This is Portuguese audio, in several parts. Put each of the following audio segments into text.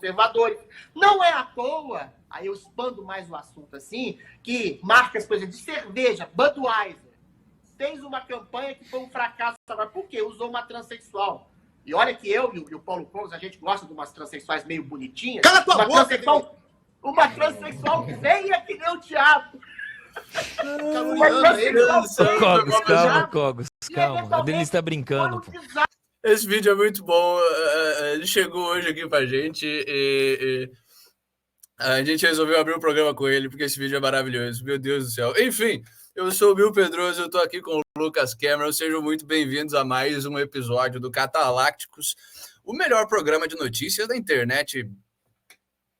conservadores. Não é à toa, aí eu expando mais o assunto assim, que marcas, por exemplo, de cerveja, Budweiser, fez uma campanha que foi um fracasso. Agora, por quê? Usou uma transexual. E olha que eu e o Paulo Cogos, a gente gosta de umas transexuais meio bonitinhas. Cala tua boca! Uma transexual feia que nem o Thiago. Cogos, calma. O Denis tá brincando, pô. Esse vídeo é muito bom. Ele chegou hoje aqui pra gente e a gente resolveu abrir um programa com ele, porque esse vídeo é maravilhoso. Meu Deus do céu. Enfim, eu sou o Bill Pedroso, eu tô aqui com o Lucas Cameron. Sejam muito bem-vindos a mais um episódio do Catalácticos, o melhor programa de notícias da internet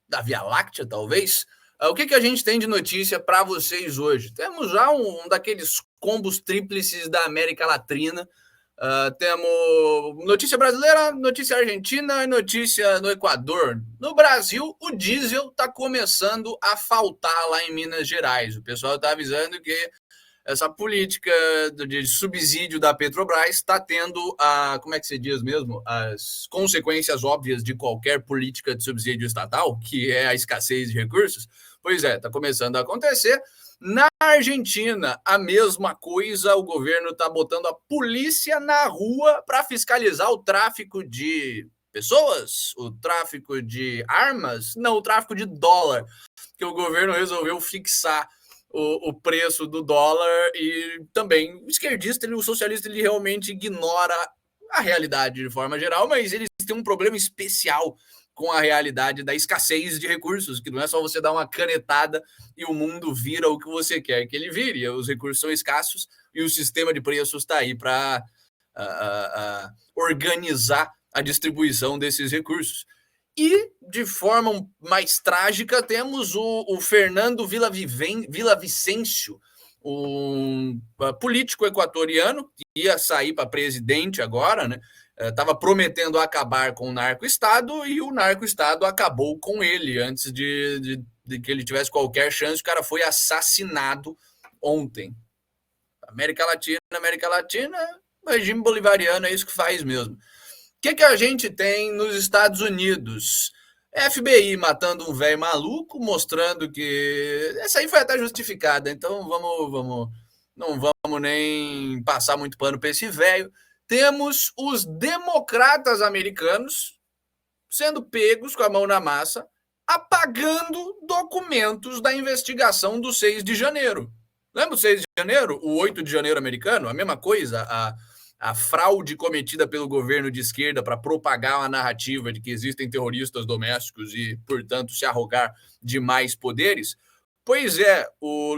da Via Láctea, talvez. O que a gente tem de notícia para vocês hoje? Temos já um daqueles combos tríplices da América Latina. Temos notícia brasileira, notícia argentina e notícia no Equador. No Brasil, o diesel está começando a faltar lá em Minas Gerais. O pessoal está avisando que essa política de subsídio da Petrobras está tendo como é que se diz mesmo? As consequências óbvias de qualquer política de subsídio estatal, que é a escassez de recursos. Pois é, está começando a acontecer. Na Argentina, a mesma coisa, o governo está botando a polícia na rua para fiscalizar o tráfico de pessoas, o tráfico de armas, não, o tráfico de dólar, que o governo resolveu fixar o preço do dólar. E também o esquerdista, o socialista, ele realmente ignora a realidade de forma geral, mas eles têm um problema especial com a realidade da escassez de recursos, que não é só você dar uma canetada e o mundo vira o que você quer que ele vire. Os recursos são escassos e o sistema de preços está aí para organizar a distribuição desses recursos. E, de forma mais trágica, temos o Fernando Villavicencio, um político equatoriano que ia sair para presidente agora, né? Estava prometendo acabar com o narco-estado e o narco-estado acabou com ele antes de que ele tivesse qualquer chance. O cara foi assassinado ontem. América Latina, regime bolivariano é isso que faz mesmo. O que a gente tem nos Estados Unidos? FBI matando um velho maluco, mostrando que essa aí foi até justificada, então não vamos nem passar muito pano para esse velho. Temos os democratas americanos sendo pegos com a mão na massa, apagando documentos da investigação do 6 de janeiro. Lembra o 6 de janeiro? O 8 de janeiro americano? A mesma coisa, a fraude cometida pelo governo de esquerda para propagar uma narrativa de que existem terroristas domésticos e, portanto, se arrogar de mais poderes. Pois é,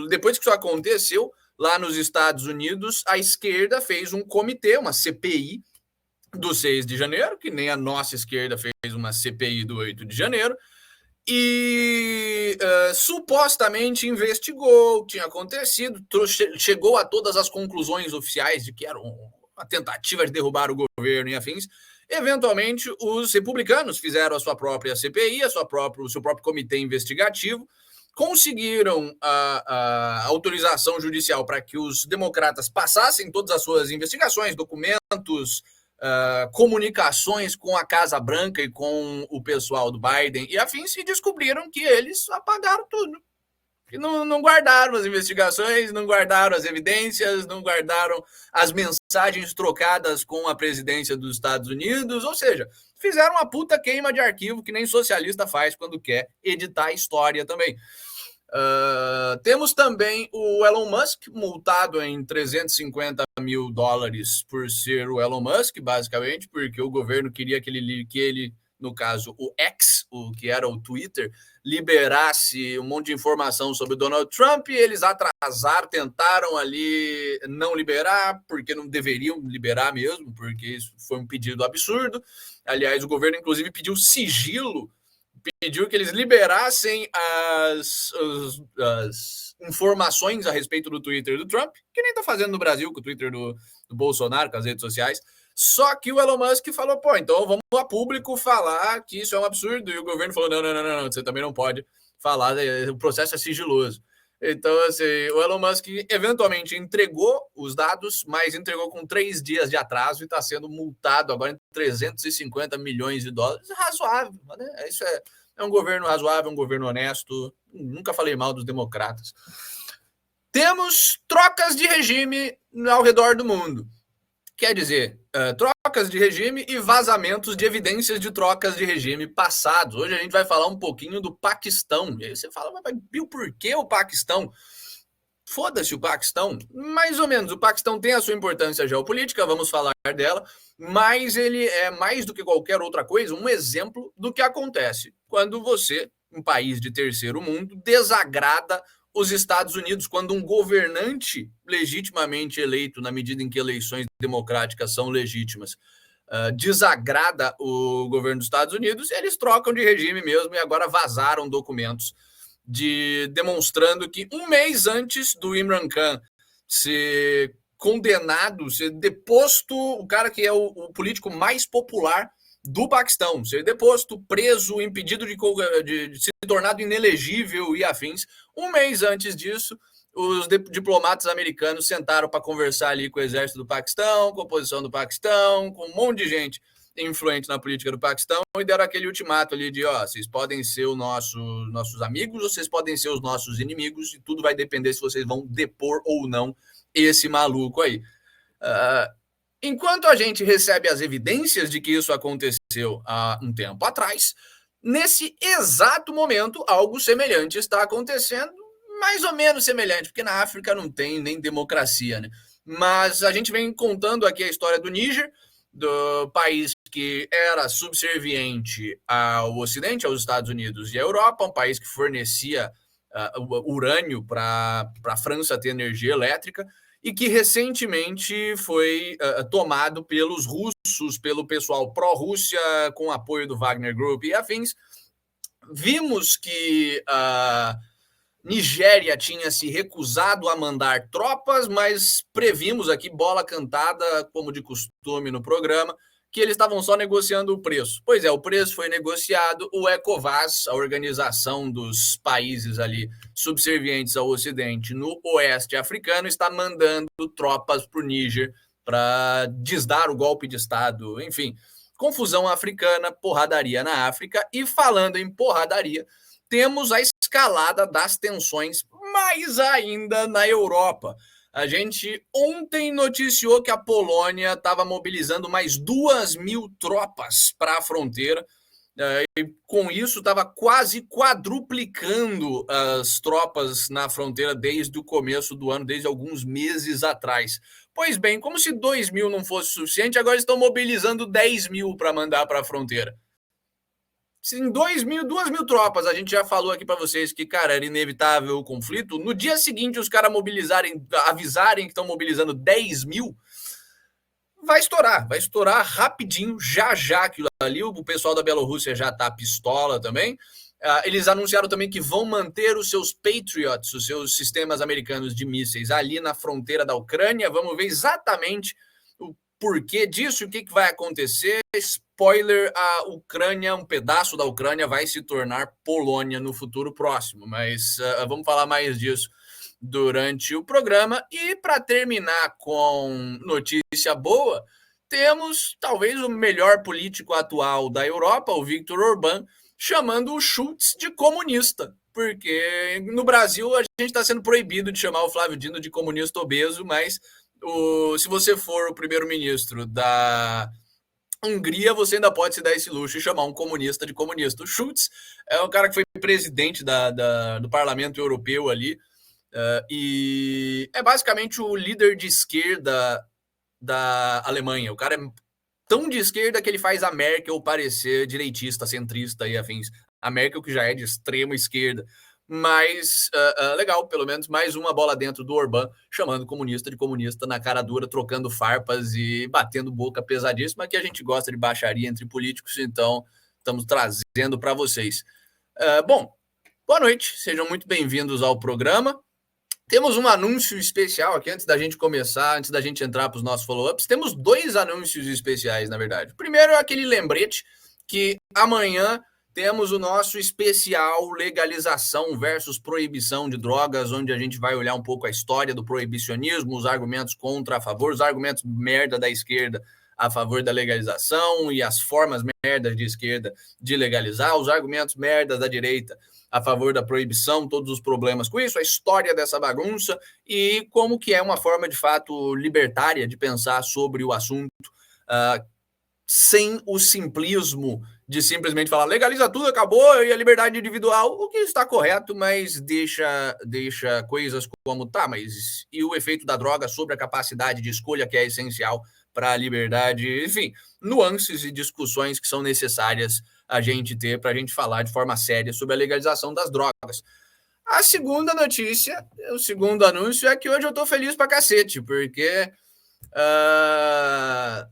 depois que isso aconteceu, lá nos Estados Unidos, a esquerda fez um comitê, uma CPI do 6 de janeiro, que nem a nossa esquerda fez uma CPI do 8 de janeiro, e supostamente investigou o que tinha acontecido, chegou a todas as conclusões oficiais de que era uma tentativa de derrubar o governo e afins. Eventualmente, os republicanos fizeram a sua própria CPI, o seu próprio comitê investigativo, conseguiram a autorização judicial para que os democratas passassem todas as suas investigações, documentos, comunicações com a Casa Branca e com o pessoal do Biden e afins, e descobriram que eles apagaram tudo. Que não guardaram as investigações, não guardaram as evidências, não guardaram as mensagens trocadas com a presidência dos Estados Unidos, ou seja, fizeram uma puta queima de arquivo que nem socialista faz quando quer editar a história também. Temos também o Elon Musk, multado em $350 mil por ser o Elon Musk, basicamente, porque o governo queria que ele, no caso, o X, o que era o Twitter, liberasse um monte de informação sobre o Donald Trump, e eles atrasaram, tentaram ali não liberar, porque não deveriam liberar mesmo, porque isso foi um pedido absurdo. Aliás, o governo, inclusive, pediu sigilo, pediu que eles liberassem as informações a respeito do Twitter do Trump, que nem está fazendo no Brasil com o Twitter do Bolsonaro, com as redes sociais. Só que o Elon Musk falou, então vamos a público falar que isso é um absurdo. E o governo falou, não, você também não pode falar, o processo é sigiloso. Então, assim, o Elon Musk eventualmente entregou os dados, mas entregou com 3 dias de atraso e está sendo multado agora em 350 milhões de dólares. Razoável, né? Isso é um governo razoável, um governo honesto. Nunca falei mal dos democratas. Temos trocas de regime ao redor do mundo. Quer dizer, trocas de regime e vazamentos de evidências de trocas de regime passados. Hoje a gente vai falar um pouquinho do Paquistão. E aí você fala, mas Bill, por que o Paquistão? Foda-se o Paquistão. Mais ou menos, o Paquistão tem a sua importância geopolítica, vamos falar dela, mas ele é mais do que qualquer outra coisa um exemplo do que acontece quando você, um país de terceiro mundo, desagrada os Estados Unidos, quando um governante legitimamente eleito, na medida em que eleições democráticas são legítimas, desagrada o governo dos Estados Unidos, eles trocam de regime mesmo e agora vazaram documentos demonstrando que um mês antes do Imran Khan ser condenado, ser deposto, o cara que é o político mais popular do Paquistão, ser deposto, preso, impedido de se tornado inelegível e afins. Um mês antes disso, os diplomatas americanos sentaram para conversar ali com o exército do Paquistão, com a oposição do Paquistão, com um monte de gente influente na política do Paquistão e deram aquele ultimato ali de, vocês podem ser os nossos amigos ou vocês podem ser os nossos inimigos e tudo vai depender se vocês vão depor ou não esse maluco aí. Enquanto a gente recebe as evidências de que isso aconteceu há um tempo atrás, nesse exato momento, algo semelhante está acontecendo, mais ou menos semelhante, porque na África não tem nem democracia, né? Mas a gente vem contando aqui a história do Níger, do país que era subserviente ao Ocidente, aos Estados Unidos e à Europa, um país que fornecia urânio para a França ter energia elétrica, e que recentemente foi tomado pelos russos, pelo pessoal pró-Rússia, com apoio do Wagner Group e afins. Vimos que a Nigéria tinha se recusado a mandar tropas, mas previmos aqui, bola cantada, como de costume no programa, que eles estavam só negociando o preço. Pois é, o preço foi negociado, o ECOWAS, a organização dos países ali subservientes ao Ocidente no Oeste africano, está mandando tropas para o Níger para desdar o golpe de Estado, enfim. Confusão africana, porradaria na África, e falando em porradaria, temos a escalada das tensões, mais ainda na Europa. A gente ontem noticiou que a Polônia estava mobilizando mais 2.000 tropas para a fronteira. E com isso estava quase quadruplicando as tropas na fronteira desde o começo do ano, desde alguns meses atrás. Pois bem, como se 2.000 não fosse suficiente, agora estão mobilizando 10.000 para mandar para a fronteira. Se em 2.000 tropas, a gente já falou aqui para vocês que, cara, era inevitável o conflito, no dia seguinte os caras avisarem que estão mobilizando 10.000, vai estourar rapidinho, já aquilo ali. O pessoal da Bielorrússia já tá pistola também. Eles anunciaram também que vão manter os seus Patriots, os seus sistemas americanos de mísseis ali na fronteira da Ucrânia. Vamos ver exatamente o porquê disso, o que vai acontecer. Spoiler, a Ucrânia, um pedaço da Ucrânia vai se tornar Polônia no futuro próximo, mas vamos falar mais disso durante o programa. E para terminar com notícia boa, temos talvez o melhor político atual da Europa, o Viktor Orbán, chamando o Schultz de comunista, porque no Brasil a gente está sendo proibido de chamar o Flávio Dino de comunista obeso, mas se você for o primeiro-ministro da Hungria, você ainda pode se dar esse luxo e chamar um comunista de comunista. O Schultz é um cara que foi presidente do Parlamento Europeu ali, e é basicamente o líder de esquerda da Alemanha. O cara é tão de esquerda que ele faz a Merkel parecer direitista, centrista e afins. A Merkel que já é de extrema esquerda. Mas legal, pelo menos mais uma bola dentro do Orbán, chamando comunista de comunista na cara dura, trocando farpas e batendo boca pesadíssima, que a gente gosta de baixaria entre políticos, então estamos trazendo para vocês. Bom, boa noite, sejam muito bem-vindos ao programa. Temos um anúncio especial aqui antes da gente começar, antes da gente entrar para os nossos follow-ups. Temos 2 anúncios especiais, na verdade. O primeiro é aquele lembrete que amanhã temos o nosso especial legalização versus proibição de drogas, onde a gente vai olhar um pouco a história do proibicionismo, os argumentos contra, a favor, os argumentos merda da esquerda a favor da legalização e as formas merdas de esquerda de legalizar, os argumentos merdas da direita a favor da proibição, todos os problemas com isso, a história dessa bagunça e como que é uma forma, de fato, libertária de pensar sobre o assunto, sem o simplismo de simplesmente falar legaliza tudo, acabou, e a liberdade individual, o que está correto, mas deixa coisas como, tá, mas e o efeito da droga sobre a capacidade de escolha que é essencial para a liberdade, enfim, nuances e discussões que são necessárias a gente ter para a gente falar de forma séria sobre a legalização das drogas. A segunda notícia, o segundo anúncio é que hoje eu tô feliz pra cacete, porque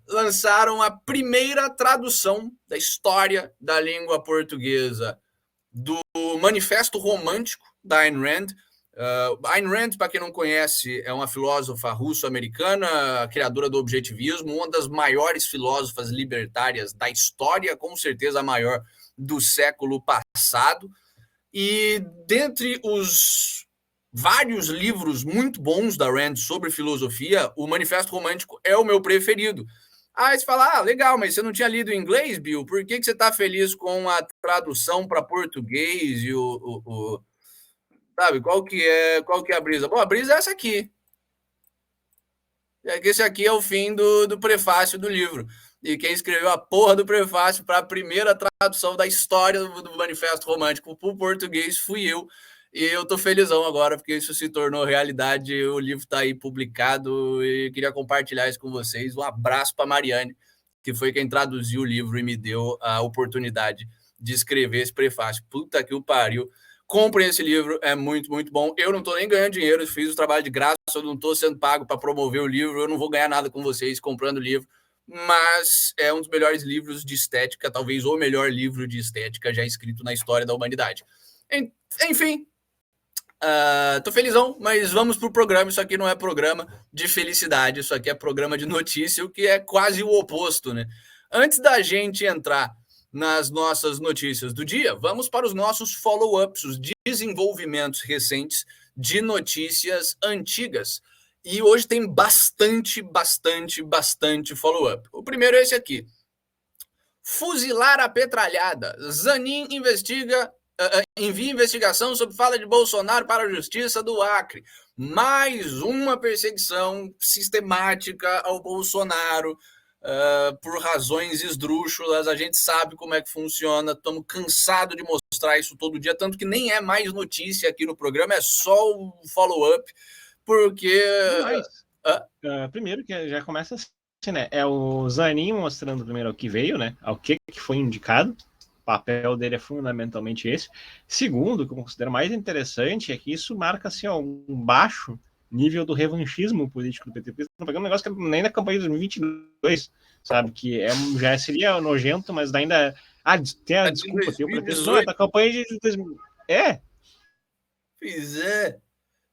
lançaram a primeira tradução da história da língua portuguesa do Manifesto Romântico da Ayn Rand. Ayn Rand, para quem não conhece, é uma filósofa russo-americana, criadora do objetivismo, uma das maiores filósofas libertárias da história, com certeza a maior do século passado. E dentre os vários livros muito bons da Rand sobre filosofia, o Manifesto Romântico é o meu preferido. Aí você fala, legal, mas você não tinha lido em inglês, Bill? Por que você está feliz com a tradução para português e sabe, qual que é a brisa? Bom, a brisa é essa aqui. Esse aqui é o fim do prefácio do livro. E quem escreveu a porra do prefácio para a primeira tradução da história do Manifesto Romântico para o português fui eu. E eu tô felizão agora, porque isso se tornou realidade. O livro está aí publicado e queria compartilhar isso com vocês. Um abraço para Mariane, que foi quem traduziu o livro e me deu a oportunidade de escrever esse prefácio. Puta que o pariu. Comprem esse livro, é muito, muito bom. Eu não estou nem ganhando dinheiro, eu fiz o trabalho de graça, eu não estou sendo pago para promover o livro, eu não vou ganhar nada com vocês comprando o livro, mas é um dos melhores livros de estética, talvez o melhor livro de estética já escrito na história da humanidade. Enfim, tô felizão, mas vamos pro programa. Isso aqui não é programa de felicidade, isso aqui é programa de notícia, o que é quase o oposto, né? Antes da gente entrar nas nossas notícias do dia, vamos para os nossos follow-ups, os desenvolvimentos recentes de notícias antigas. E hoje tem bastante follow-up. O primeiro é esse aqui. Fuzilar a petralhada. Zanin envia investigação sobre fala de Bolsonaro para a Justiça do Acre. Mais uma perseguição sistemática ao Bolsonaro. Por razões esdrúxulas, a gente sabe como é que funciona, estamos cansados de mostrar isso todo dia, tanto que nem é mais notícia aqui no programa, é só o follow-up, porque... primeiro que já começa assim, né? É o Zanin mostrando primeiro o que veio, né? Ao que foi indicado. O papel dele é fundamentalmente esse. Segundo, o que eu considero mais interessante é que isso marca assim, um baixo nível do revanchismo político do PT. Estão pegando um negócio que nem na campanha de 2022, sabe? Que já seria nojento, mas ainda... tem a desculpa. Tem o pretexto da campanha de 2000. Pois é.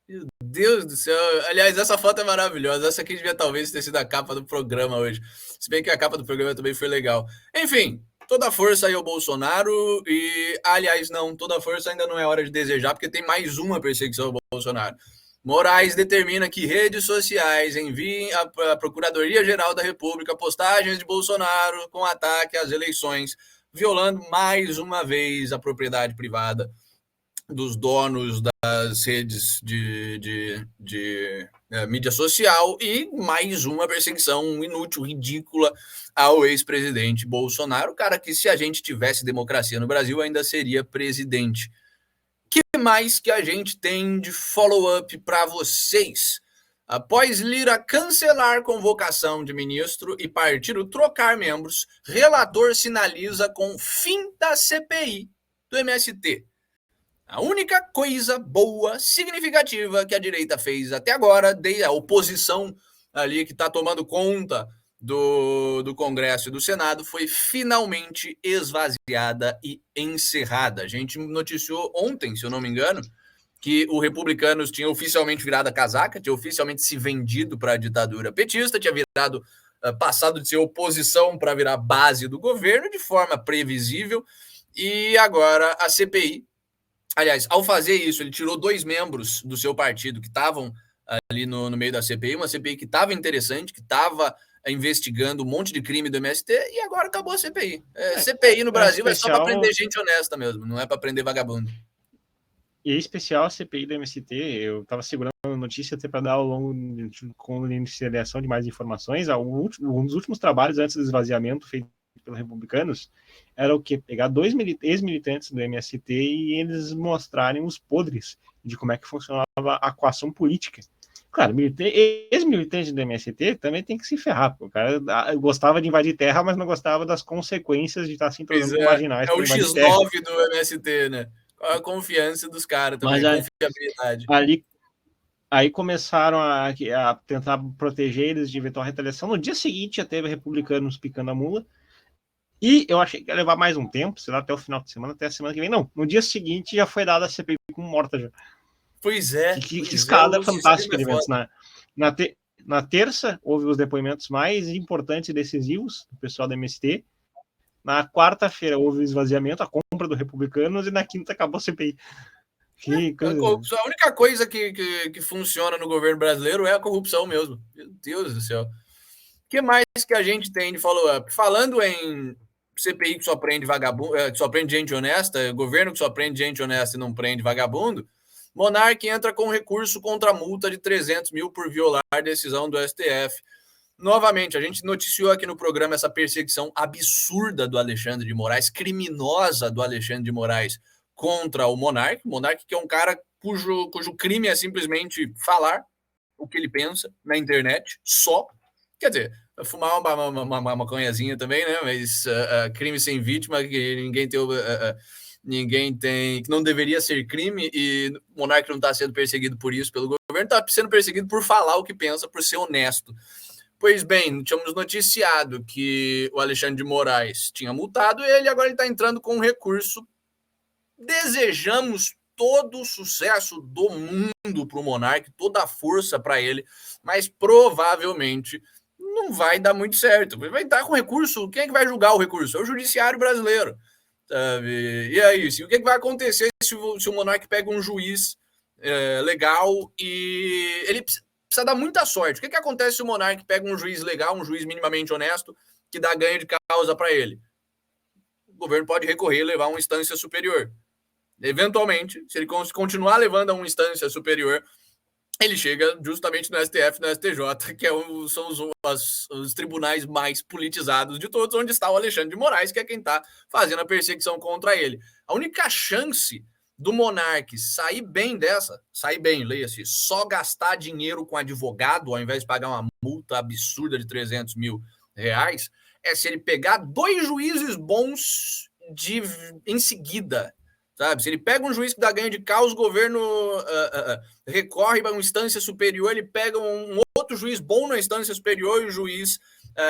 Meu Deus do céu. Aliás, essa foto é maravilhosa. Essa aqui devia talvez ter sido a capa do programa hoje. Se bem que a capa do programa também foi legal. Enfim, toda a força aí ao Bolsonaro e... Aliás, não, toda a força ainda não é hora de desejar, porque tem mais uma perseguição ao Bolsonaro. Moraes determina que redes sociais enviem à Procuradoria-Geral da República postagens de Bolsonaro com ataque às eleições, violando mais uma vez a propriedade privada dos donos das redes de mídia social e mais uma perseguição inútil, ridícula ao ex-presidente Bolsonaro, cara que se a gente tivesse democracia no Brasil ainda seria presidente. O que mais que a gente tem de follow-up para vocês? Após Lira cancelar convocação de ministro e partido trocar membros, relator sinaliza com fim da CPI do MST. A única coisa boa, significativa que a direita fez até agora, a oposição ali que está tomando conta do Congresso e do Senado, foi finalmente esvaziada e encerrada. A gente noticiou ontem, se eu não me engano, que o Republicanos tinha oficialmente virado a casaca, tinha oficialmente se vendido para a ditadura petista, tinha passado de ser oposição para virar base do governo de forma previsível. E agora a CPI, aliás, ao fazer isso, ele tirou 2 membros do seu partido que estavam ali no meio da CPI, uma CPI que estava interessante, que estava investigando um monte de crime do MST, e agora acabou a CPI. CPI no Brasil é só para prender gente honesta mesmo, não é para prender vagabundo. E em especial a CPI do MST, eu estava segurando a notícia até para dar ao longo com iniciação de mais informações. Um dos últimos trabalhos antes do esvaziamento feito pelos republicanos era o quê? Pegar 2 ex-militantes do MST e eles mostrarem os podres de como é que funcionava a coação política. Claro, ex-militante do MST também tem que se ferrar. O cara gostava de invadir terra, mas não gostava das consequências de estar se entrosando com marginais. É o X9 do MST, né? Qual a confiança dos caras também, a confiabilidade. Aí começaram a tentar proteger eles de eventual retaliação. No dia seguinte já teve republicanos picando a mula. E eu achei que ia levar mais um tempo, sei lá, até o final de semana, até a semana que vem. Não, no dia seguinte já foi dada a CPI como morta já. Pois é. Que escada fantástica de eventos. Na terça, houve os depoimentos mais importantes e decisivos do pessoal do MST. Na quarta-feira, houve o esvaziamento, a compra do Republicanos, e na quinta acabou a CPI. A única coisa que funciona no governo brasileiro é a corrupção mesmo. Meu Deus do céu. O que mais que a gente tem de follow-up? Falando em CPI que só prende vagabundo, que só prende gente honesta, governo que só prende gente honesta e não prende vagabundo, Monark entra com recurso contra a multa de 300 mil por violar a decisão do STF. Novamente, a gente noticiou aqui no programa essa perseguição absurda do Alexandre de Moraes, criminosa do Alexandre de Moraes contra o Monark. Monark, que é um cara cujo crime é simplesmente falar o que ele pensa na internet, só. Quer dizer, fumar uma maconhazinha também, né? Mas crime sem vítima, que ninguém tem, que não deveria ser crime, e o Monark não está sendo perseguido por isso pelo governo, está sendo perseguido por falar o que pensa, por ser honesto. Pois bem, tínhamos noticiado que o Alexandre de Moraes tinha multado ele, agora ele está entrando com um recurso. Desejamos todo o sucesso do mundo para o Monark, toda a força para ele, mas provavelmente não vai dar muito certo. Vai estar com recurso, quem é que vai julgar o recurso? É o judiciário brasileiro. Sabe? E aí, o que vai acontecer se o Monark pega um juiz legal e ele precisa dar muita sorte? O que acontece se o Monark pega um juiz legal, um juiz minimamente honesto, que dá ganho de causa para ele? O governo pode recorrer e levar a uma instância superior. Eventualmente, se ele continuar levando a uma instância superior, ele chega justamente no STF, no STJ, que são os tribunais mais politizados de todos, onde está o Alexandre de Moraes, que é quem está fazendo a perseguição contra ele. A única chance do Monark sair bem dessa, leia-se, só gastar dinheiro com advogado, ao invés de pagar uma multa absurda de 300 mil reais, é se ele pegar 2 juízes bons em seguida. Sabe? Se ele pega um juiz que dá ganho de causa, o governo recorre para uma instância superior, ele pega um outro juiz bom na instância superior e o juiz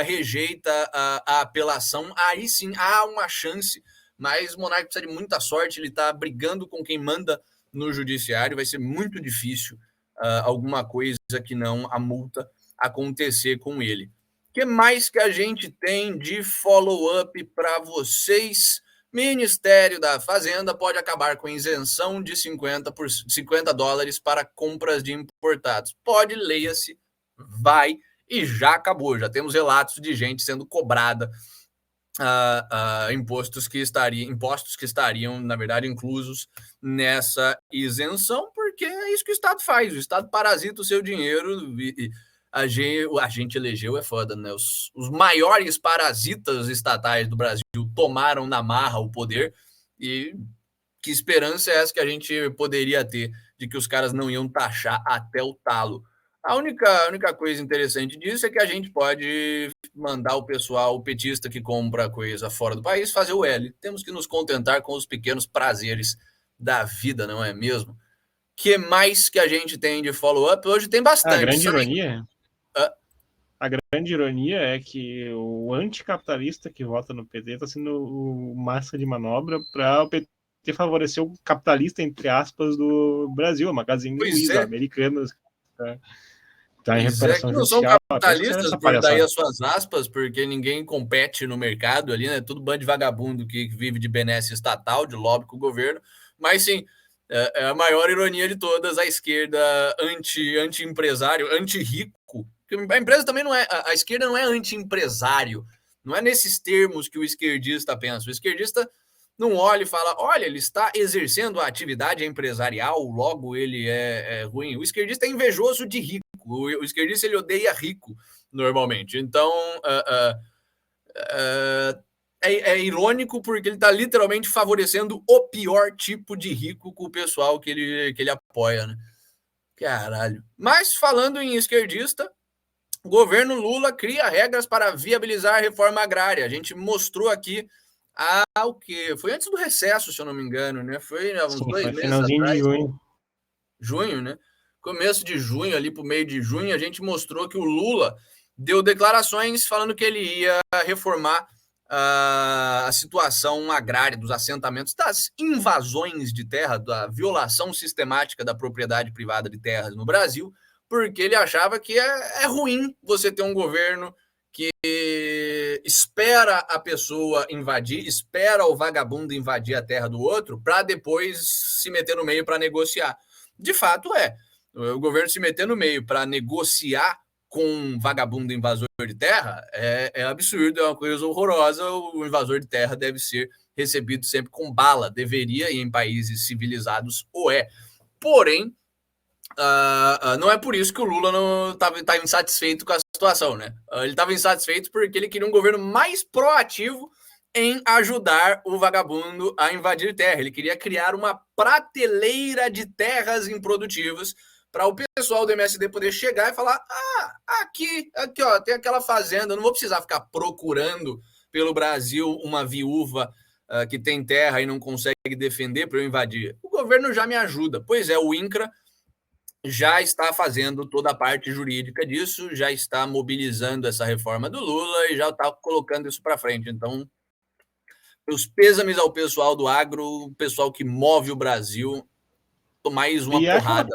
rejeita a apelação. Aí sim há uma chance, mas o Monark precisa de muita sorte, ele está brigando com quem manda no judiciário, vai ser muito difícil alguma coisa que não a multa acontecer com ele. O que mais que a gente tem de follow-up para vocês? Ministério da Fazenda pode acabar com isenção de $50 para compras de importados. Pode, leia-se, vai e já acabou. Já temos relatos de gente sendo cobrada impostos que estariam, na verdade, inclusos nessa isenção, porque é isso que o Estado faz. O Estado parasita o seu dinheiro e a gente elegeu, é foda, né? Os maiores parasitas estatais do Brasil tomaram na marra o poder, e que esperança é essa que a gente poderia ter de que os caras não iam taxar até o talo? A única coisa interessante disso é que a gente pode mandar o pessoal, o petista que compra coisa fora do país, fazer o L. Temos que nos contentar com os pequenos prazeres da vida, não é mesmo? Que mais que a gente tem de follow-up? Hoje tem bastante. A grande ironia é que o anticapitalista que vota no PT está sendo massa de manobra para o PT favorecer o capitalista, entre aspas, do Brasil, a Magazine Luiza, Americanas. Tá? Tá em recuperação que não são judicial. capitalistas, por daí as suas aspas, porque ninguém compete no mercado ali, né? Tudo bando de vagabundo que vive de benesse estatal, de lobby com o governo. Mas sim, é a maior ironia de todas, a esquerda anti-empresário, anti-rico. A empresa também não é. A esquerda não é anti-empresário. Não é nesses termos que o esquerdista pensa. O esquerdista não olha e fala, olha, ele está exercendo a atividade empresarial, logo ele é ruim. O esquerdista é invejoso de rico. O esquerdista ele odeia rico, normalmente. Então, é irônico porque ele está literalmente favorecendo o pior tipo de rico com o pessoal que ele apoia, né? Caralho. Mas, falando em esquerdista, o governo Lula cria regras para viabilizar a reforma agrária. A gente mostrou aqui o quê? Foi antes do recesso, se eu não me engano, né? Foi uns 2 meses finalzinho atrás. de junho. Junho, né? Começo de junho, ali para o meio de junho, a gente mostrou que o Lula deu declarações falando que ele ia reformar a situação agrária dos assentamentos, das invasões de terra, da violação sistemática da propriedade privada de terras no Brasil, porque ele achava que é ruim você ter um governo que espera a pessoa invadir, espera o vagabundo invadir a terra do outro para depois se meter no meio para negociar. De fato, o governo se meter no meio para negociar com um vagabundo invasor de terra é absurdo, é uma coisa horrorosa. O invasor de terra deve ser recebido sempre com bala, deveria, e em países civilizados o é. Porém, não é por isso que o Lula não estava insatisfeito com a situação, né? Ele estava insatisfeito porque ele queria um governo mais proativo em ajudar o vagabundo a invadir terra. Ele queria criar uma prateleira de terras improdutivas para o pessoal do MST poder chegar e falar: aqui, ó, tem aquela fazenda, eu não vou precisar ficar procurando pelo Brasil uma viúva que tem terra e não consegue defender para eu invadir. O governo já me ajuda. Pois é, o INCRA já está fazendo toda a parte jurídica disso, já está mobilizando essa reforma do Lula e já está colocando isso para frente. Então, meus pêsames ao pessoal do agro, o pessoal que move o Brasil, mais uma porrada.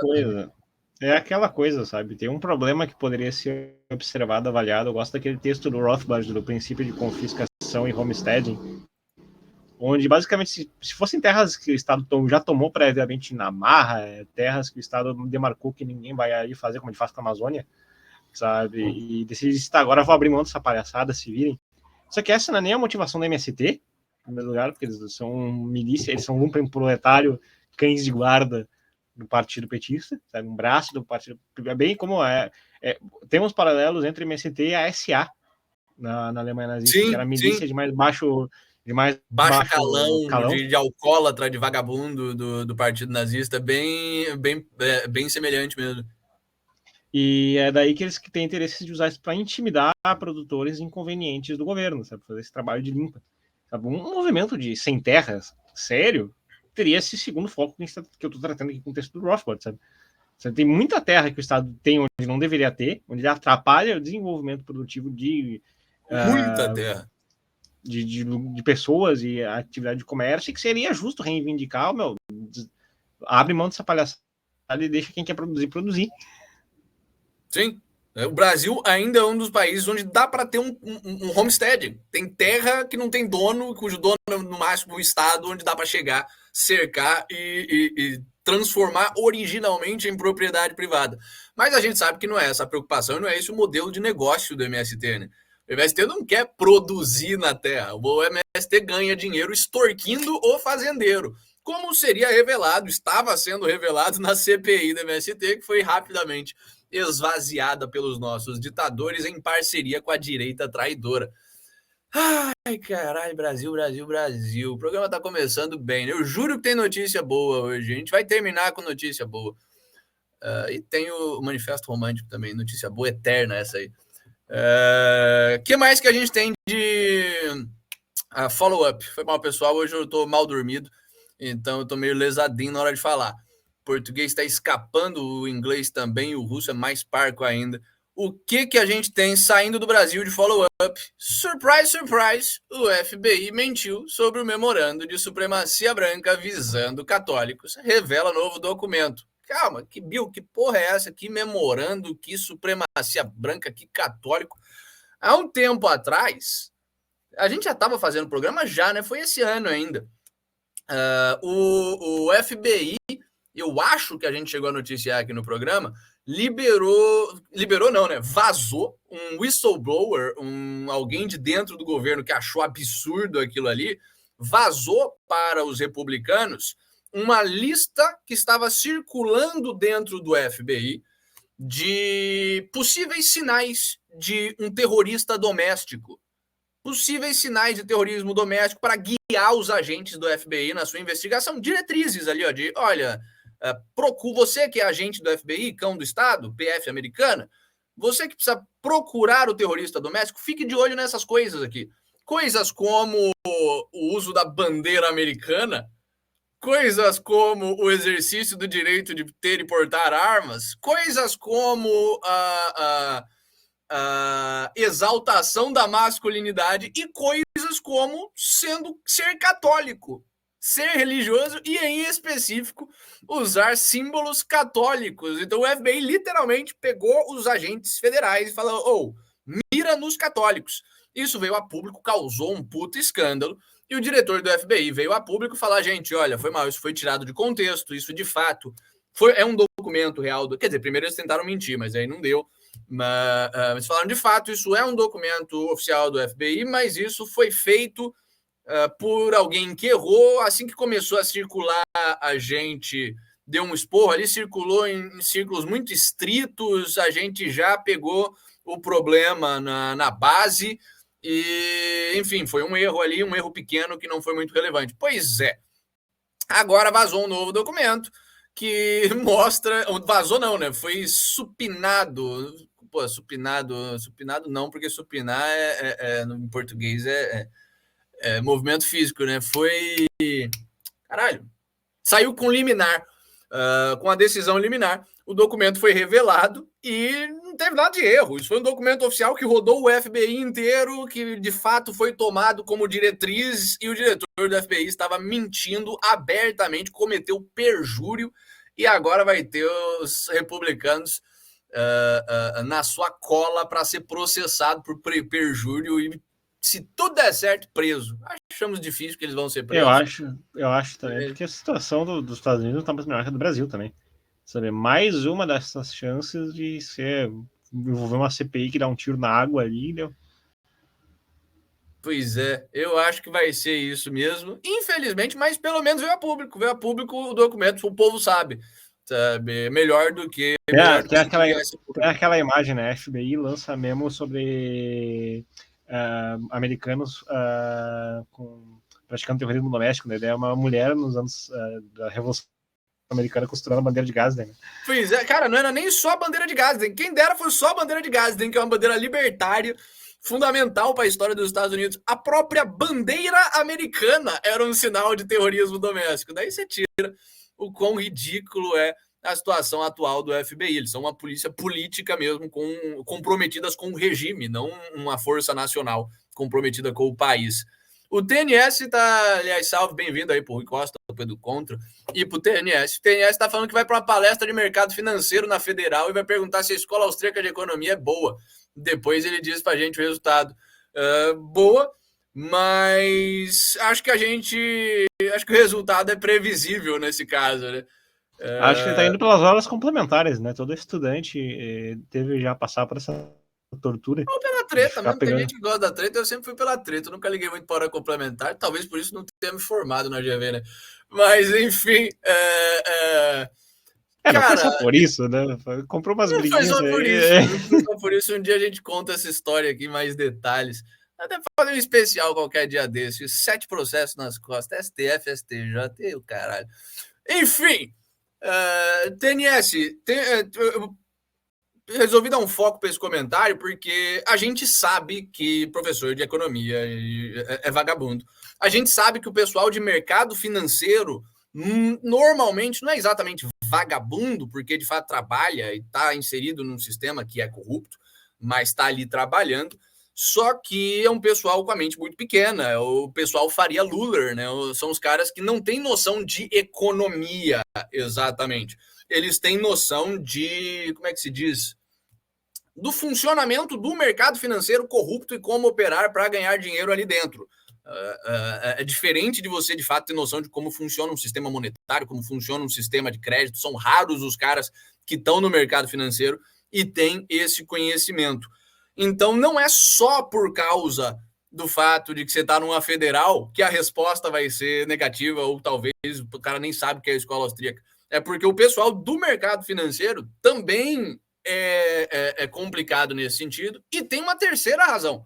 É aquela coisa, sabe? Tem um problema que poderia ser observado, avaliado. Eu gosto daquele texto do Rothbard, do princípio de confiscação e homesteading, onde basicamente, se fossem terras que o Estado já tomou previamente na marra, terras que o Estado demarcou que ninguém vai aí fazer, como ele faz com a Amazônia, sabe? E decide, agora vou abrir mão dessa palhaçada, se virem. Só que essa não é nem a motivação da MST, em primeiro lugar, porque eles são milícia, eles são lumpen proletário, cães de guarda do partido petista, sabe? Um braço do partido, bem como temos paralelos entre o MST e a SA na Alemanha nazista, que era a milícia de mais baixo calão. De alcoólatra, de vagabundo do partido nazista, bem semelhante mesmo. E é daí que eles têm interesse de usar isso para intimidar produtores inconvenientes do governo, sabe? Fazer esse trabalho de limpa. Sabe? Um movimento de sem terras sério teria esse segundo foco que eu estou tratando aqui com o texto do Rothbard, sabe? Você tem muita terra que o Estado tem onde não deveria ter, onde ele atrapalha o desenvolvimento produtivo de muita terra. De pessoas e a atividade de comércio, e que seria justo reivindicar, abre mão dessa palhaçada e deixa quem quer produzir. Sim. O Brasil ainda é um dos países onde dá para ter um homestead. Tem terra que não tem dono, cujo dono é no máximo o Estado, onde dá para chegar, cercar e transformar originalmente em propriedade privada. Mas a gente sabe que não é essa a preocupação, não é esse o modelo de negócio do MST, né? O MST não quer produzir na terra. O MST ganha dinheiro extorquindo o fazendeiro. Como seria revelado, estava sendo revelado na CPI do MST, que foi rapidamente esvaziada pelos nossos ditadores em parceria com a direita traidora. Ai, caralho, Brasil. O programa tá começando bem, né? Eu juro que tem notícia boa hoje. A gente vai terminar com notícia boa. E tem o Manifesto Romântico também, notícia boa eterna essa aí. Que mais que a gente tem de follow-up? Foi mal, pessoal, hoje eu tô mal dormido, então eu tô meio lesadinho na hora de falar. O português está escapando, o inglês também, o russo é mais parco ainda. O que a gente tem saindo do Brasil de follow-up? Surprise, surprise, o FBI mentiu sobre o memorando de supremacia branca visando católicos. Revela novo documento. calma, que porra é essa? Que memorando, que supremacia branca, que católico. Há um tempo atrás, a gente já estava fazendo programa já, né? Foi esse ano ainda. O FBI, eu acho que a gente chegou a noticiar aqui no programa, liberou não, né? Vazou um whistleblower, alguém de dentro do governo que achou absurdo aquilo ali, vazou para os republicanos uma lista que estava circulando dentro do FBI de possíveis sinais de um terrorista doméstico. Possíveis sinais de terrorismo doméstico para guiar os agentes do FBI na sua investigação. Diretrizes ali, ó, de, olha, você que é agente do FBI, cão do Estado, PF americana, você que precisa procurar o terrorista doméstico, fique de olho nessas coisas aqui. Coisas como o uso da bandeira americana, coisas como o exercício do direito de ter e portar armas, coisas como a exaltação da masculinidade e coisas como ser católico, ser religioso e, em específico, usar símbolos católicos. Então, o FBI literalmente pegou os agentes federais e falou, mira nos católicos. Isso veio a público, causou um puto escândalo, e o diretor do FBI veio a público falar, gente, olha, foi mal, isso foi tirado de contexto, isso de fato é um documento real. Quer dizer, primeiro eles tentaram mentir, mas aí não deu. Mas falaram, de fato, isso é um documento oficial do FBI, mas isso foi feito por alguém que errou. Assim que começou a circular, a gente deu um esporro ali, circulou em círculos muito estritos, a gente já pegou o problema na base e, enfim, foi um erro ali, um erro pequeno que não foi muito relevante. Pois é, agora vazou um novo documento que mostra... Vazou não, né? Foi supinado. Pô, supinado não, porque supinar em português é movimento físico, né? Foi... Caralho. Saiu com liminar. Com a decisão liminar, o documento foi revelado e não teve nada de erro. Isso foi um documento oficial que rodou o FBI inteiro, que de fato foi tomado como diretriz, e o diretor do FBI estava mentindo abertamente, cometeu perjúrio, e agora vai ter os republicanos na sua cola para ser processado por perjúrio e, se tudo der certo, preso. Achamos difícil que eles vão ser presos. Eu acho também, porque a situação dos Estados Unidos está mais melhor que a do Brasil também. Sabe? Mais uma dessas chances de envolver uma CPI que dá um tiro na água ali, deu. Pois é, eu acho que vai ser isso mesmo. Infelizmente, mas pelo menos veio a público o documento, o povo sabe. Sabe? Melhor do que... Tem aquela imagem, né? FBI lança memo sobre americanos praticando terrorismo doméstico, né? É uma mulher nos anos da Revolução Americana costurando a bandeira de Gadsden. Né? Pois é, cara, não era nem só a bandeira de Gadsden. Quem dera foi só a bandeira de Gadsden, que é uma bandeira libertária, fundamental para a história dos Estados Unidos. A própria bandeira americana era um sinal de terrorismo doméstico. Daí você tira o quão ridículo é a situação atual do FBI. Eles são uma polícia política mesmo, comprometidas com o regime, não uma força nacional comprometida com o país. O TNS está, aliás, salve, bem-vindo aí pro Rui Costa, pro Pedro Contra, e pro TNS. O TNS está falando que vai para uma palestra de mercado financeiro na Federal e vai perguntar se a Escola Austríaca de Economia é boa. Depois ele diz pra gente o resultado. Boa, mas acho que o resultado é previsível nesse caso, né? Acho que ele tá indo pelas aulas complementares, né? Todo estudante teve já passar por essa tortura. Ou pela treta mesmo, tem gente que gosta da treta, eu sempre fui pela treta, eu nunca liguei muito para hora complementar, talvez por isso não tenha me formado na GV, né? Mas, enfim, não foi só por isso, né? Comprou umas briguinhas aí. Não foi só por isso, um dia a gente conta essa história aqui, mais detalhes. Até fazer um especial qualquer dia desse. 7 processos nas costas, STF, STJ, o caralho. Enfim, TNS, resolvi dar um foco para esse comentário porque a gente sabe que professor de economia é vagabundo. A gente sabe que o pessoal de mercado financeiro normalmente não é exatamente vagabundo, porque de fato trabalha e está inserido num sistema que é corrupto, mas está ali trabalhando. Só que é um pessoal com a mente muito pequena, é o pessoal Faria Luller, né? São os caras que não têm noção de economia, exatamente. eles têm noção de, como é que se diz? Do funcionamento do mercado financeiro corrupto e como operar para ganhar dinheiro ali dentro. É diferente de você, de fato, ter noção de como funciona um sistema monetário, como funciona um sistema de crédito. São raros os caras que estão no mercado financeiro e têm esse conhecimento. Então, não é só por causa do fato de que você está numa federal que a resposta vai ser negativa, ou talvez o cara nem sabe que é a escola austríaca. É porque o pessoal do mercado financeiro também é complicado nesse sentido. E tem uma terceira razão.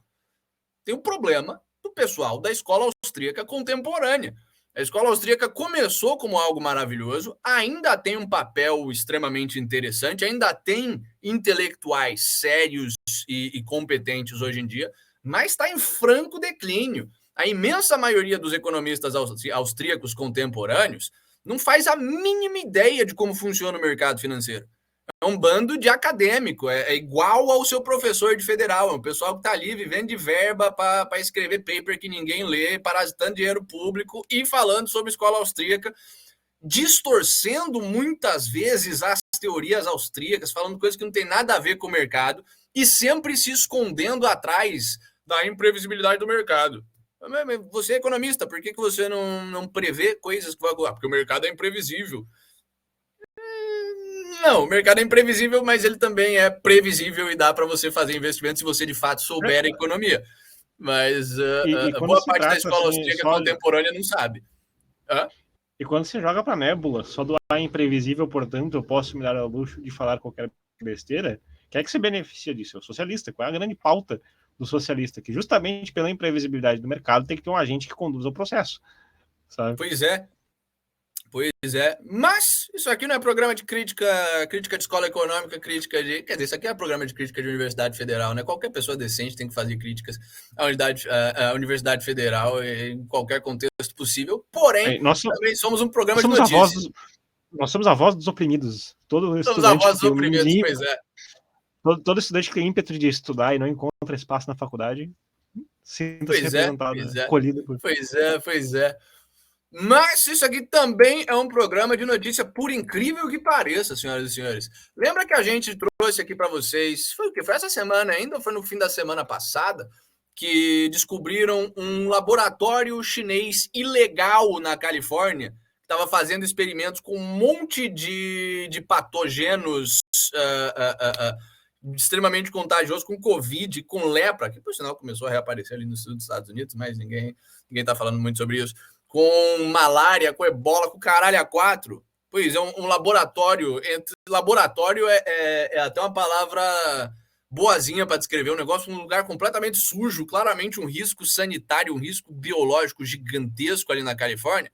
Tem um problema do pessoal da escola austríaca contemporânea. A escola austríaca começou como algo maravilhoso, ainda tem um papel extremamente interessante, ainda tem intelectuais sérios e competentes hoje em dia, mas está em franco declínio. A imensa maioria dos economistas austríacos contemporâneos não faz a mínima ideia de como funciona o mercado financeiro. É um bando de acadêmico, é igual ao seu professor de federal, é um pessoal que está ali vivendo de verba para escrever paper que ninguém lê, parasitando dinheiro público e falando sobre escola austríaca, distorcendo muitas vezes as teorias austríacas, falando coisas que não tem nada a ver com o mercado e sempre se escondendo atrás da imprevisibilidade do mercado. Você é economista, por que você não prevê coisas que vão acontecer? Porque o mercado é imprevisível. Não, o mercado é imprevisível, mas ele também é previsível e dá para você fazer investimentos se você de fato souber a economia. Mas boa parte da escola austríaca contemporânea não sabe. E quando você joga para nébula, só do ar imprevisível, portanto, eu posso me dar ao luxo de falar qualquer besteira, quem é que se beneficia disso? É o socialista. Qual é a grande pauta do socialista? Que justamente pela imprevisibilidade do mercado tem que ter um agente que conduza o processo. Sabe? Pois é. Mas isso aqui não é programa de crítica de escola econômica, crítica de... Quer dizer, isso aqui é programa de crítica de Universidade Federal, né? Qualquer pessoa decente tem que fazer críticas à Universidade Federal em qualquer contexto possível. Porém, também somos um programa de notícias. Nós somos a voz dos oprimidos. Somos a voz dos oprimidos, pois é. Todo estudante que tem ímpeto de estudar e não encontra espaço na faculdade, sinta-se representado, acolhido. Pois é. Mas isso aqui também é um programa de notícia, por incrível que pareça, senhoras e senhores. Lembra que a gente trouxe aqui para vocês, foi essa semana ainda, ou foi no fim da semana passada, que descobriram um laboratório chinês ilegal na Califórnia, que estava fazendo experimentos com um monte de patógenos extremamente contagiosos, com Covid, com lepra, que por sinal começou a reaparecer ali no sul dos Estados Unidos, mas ninguém está falando muito sobre isso, com malária, com ebola, com caralho a quatro. Pois é, um laboratório. Laboratório é até uma palavra boazinha para descrever um negócio, um lugar completamente sujo, claramente um risco sanitário, um risco biológico gigantesco ali na Califórnia.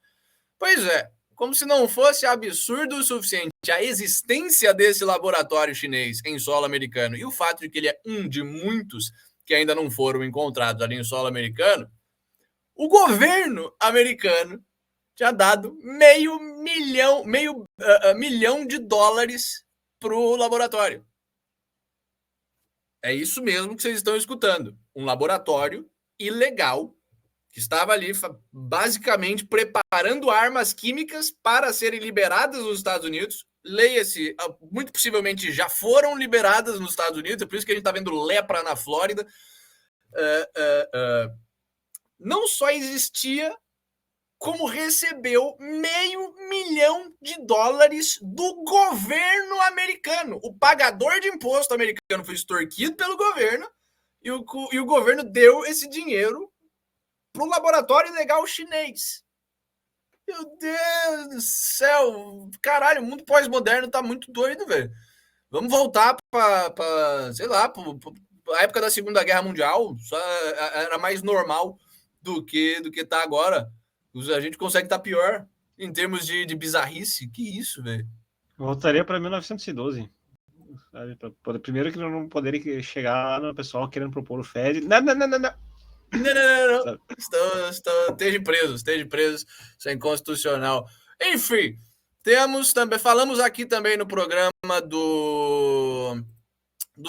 Pois é, como se não fosse absurdo o suficiente a existência desse laboratório chinês em solo americano e o fato de que ele é um de muitos que ainda não foram encontrados ali em solo americano, o governo americano tinha dado meio milhão de dólares para o laboratório. É isso mesmo que vocês estão escutando. Um laboratório ilegal que estava ali basicamente preparando armas químicas para serem liberadas nos Estados Unidos. Leia-se, muito possivelmente já foram liberadas nos Estados Unidos, é por isso que a gente está vendo lepra na Flórida. Não só existia, como recebeu $500 mil do governo americano. O pagador de imposto americano foi extorquido pelo governo e o governo deu esse dinheiro para o laboratório ilegal chinês. Meu Deus do céu! Caralho, o mundo pós-moderno tá muito doido, velho. Vamos voltar para sei lá, para a época da Segunda Guerra Mundial. Só era mais normal do que tá agora. A gente consegue estar pior em termos de bizarrice. Que isso, velho? Voltaria para 1912. Sabe? Primeiro que não poderia chegar no pessoal querendo propor o FED. Não. Esteja presos. Isso é inconstitucional. Enfim, falamos aqui também no programa do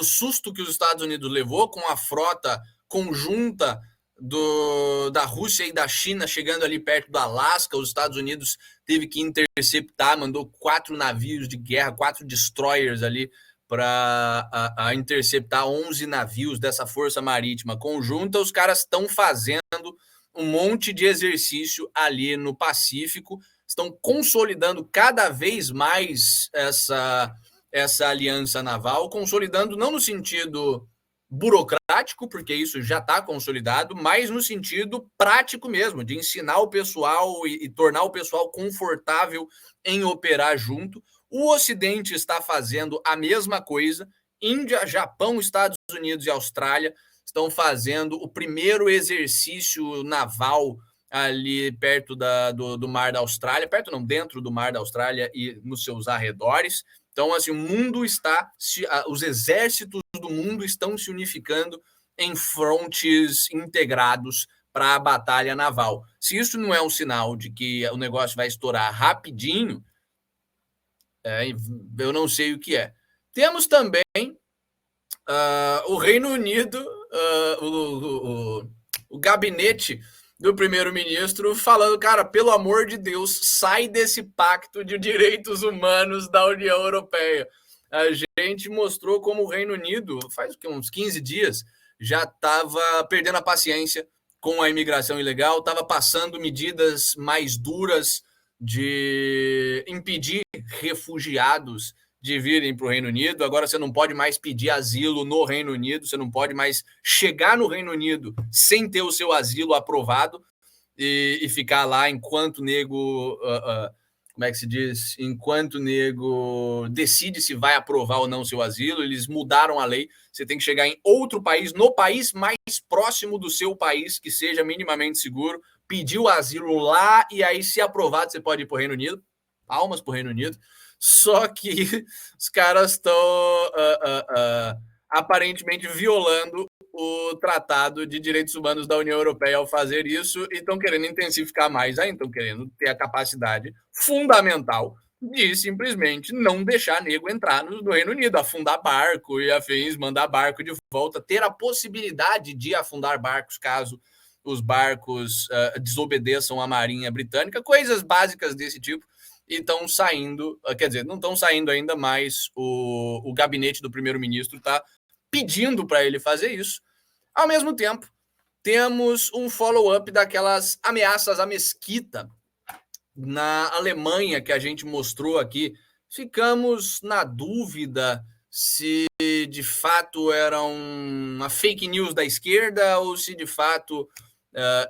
susto que os Estados Unidos levou com a frota conjunta da Rússia e da China chegando ali perto do Alasca. Os Estados Unidos teve que interceptar, mandou 4 navios de guerra, 4 destroyers ali para interceptar 11 navios dessa força marítima conjunta. Os caras estão fazendo um monte de exercício ali no Pacífico, estão consolidando cada vez mais essa aliança naval, consolidando não no sentido burocrático, porque isso já está consolidado, mas no sentido prático mesmo, de ensinar o pessoal e tornar o pessoal confortável em operar junto. O Ocidente está fazendo a mesma coisa. Índia, Japão, Estados Unidos e Austrália estão fazendo o primeiro exercício naval ali perto do Mar da Austrália, perto não, dentro do Mar da Austrália e nos seus arredores. Então, assim, o mundo os exércitos do mundo estão se unificando em frontes integrados para a batalha naval. Se isso não é um sinal de que o negócio vai estourar rapidinho, eu não sei o que é. Temos também o Reino Unido, o gabinete do primeiro-ministro falando, cara, pelo amor de Deus, sai desse pacto de direitos humanos da União Europeia. A gente mostrou como o Reino Unido, faz uns 15 dias, já estava perdendo a paciência com a imigração ilegal, estava passando medidas mais duras de impedir refugiados de virem para o Reino Unido. Agora você não pode mais pedir asilo no Reino Unido, você não pode mais chegar no Reino Unido sem ter o seu asilo aprovado e ficar lá enquanto nego, como é que se diz? Enquanto nego decide se vai aprovar ou não o seu asilo. Eles mudaram a lei, você tem que chegar em outro país, no país mais próximo do seu país, que seja minimamente seguro, pedir o asilo lá e aí, se aprovado, você pode ir para o Reino Unido. Palmas para o Reino Unido. Só que os caras estão aparentemente violando o Tratado de Direitos Humanos da União Europeia ao fazer isso e estão querendo intensificar mais ainda, estão querendo ter a capacidade fundamental de simplesmente não deixar nego entrar no Reino Unido, afundar barco e afins, mandar barco de volta, ter a possibilidade de afundar barcos caso os barcos desobedeçam à Marinha Britânica, coisas básicas desse tipo. E estão saindo, quer dizer, não estão saindo ainda, mas o gabinete do primeiro-ministro está pedindo para ele fazer isso. Ao mesmo tempo, temos um follow-up daquelas ameaças à mesquita na Alemanha que a gente mostrou aqui. Ficamos na dúvida se de fato era uma fake news da esquerda ou se de fato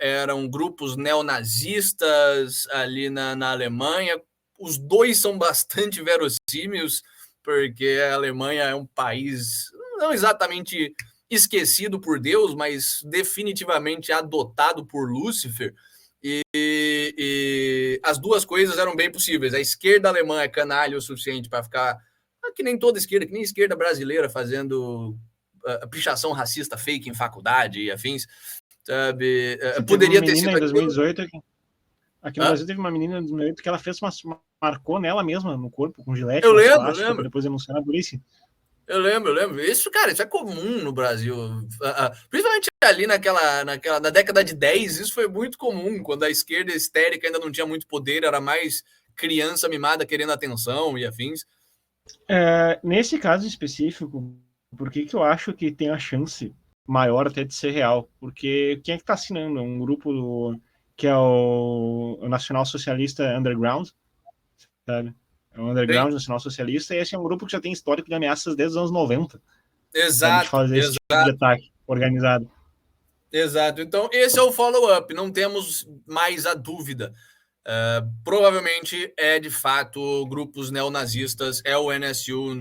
eram grupos neonazistas ali na Alemanha. Os dois são bastante verossímeis, porque a Alemanha é um país não exatamente esquecido por Deus, mas definitivamente adotado por Lúcifer. E as duas coisas eram bem possíveis. A esquerda alemã é canalha o suficiente para ficar, que nem toda esquerda, que nem a esquerda brasileira, fazendo pichação racista fake em faculdade e afins. Sabe? Poderia ter sido em 2018 aqui no Brasil teve uma menina em 2018 que ela fez marcou nela mesma no corpo com gilete. Eu lembro. Depois denunciou na polícia. Eu lembro. Isso, cara, isso é comum no Brasil. Principalmente ali na década de 10, isso foi muito comum, quando a esquerda histérica ainda não tinha muito poder, era mais criança mimada querendo atenção e afins. Nesse caso específico, por que eu acho que tem a chance maior até de ser real? Porque quem é que está assinando? Um grupo que é o Nacional Socialista Underground, sabe? É o Underground Nacional Socialista, e esse é um grupo que já tem histórico de ameaças desde os anos 90. Exato. De fazer esse tipo de ataque organizado. Exato. Então, esse é o follow-up, não temos mais a dúvida. Provavelmente é, de fato, grupos neonazistas, é o NSU,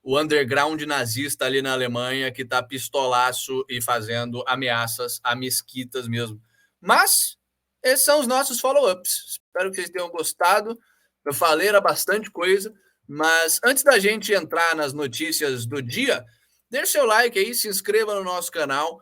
o underground nazista ali na Alemanha, que está pistolaço e fazendo ameaças a mesquitas mesmo. Mas esses são os nossos follow-ups. Espero que vocês tenham gostado. Eu falei, era bastante coisa, mas antes da gente entrar nas notícias do dia, deixe seu like aí, se inscreva no nosso canal.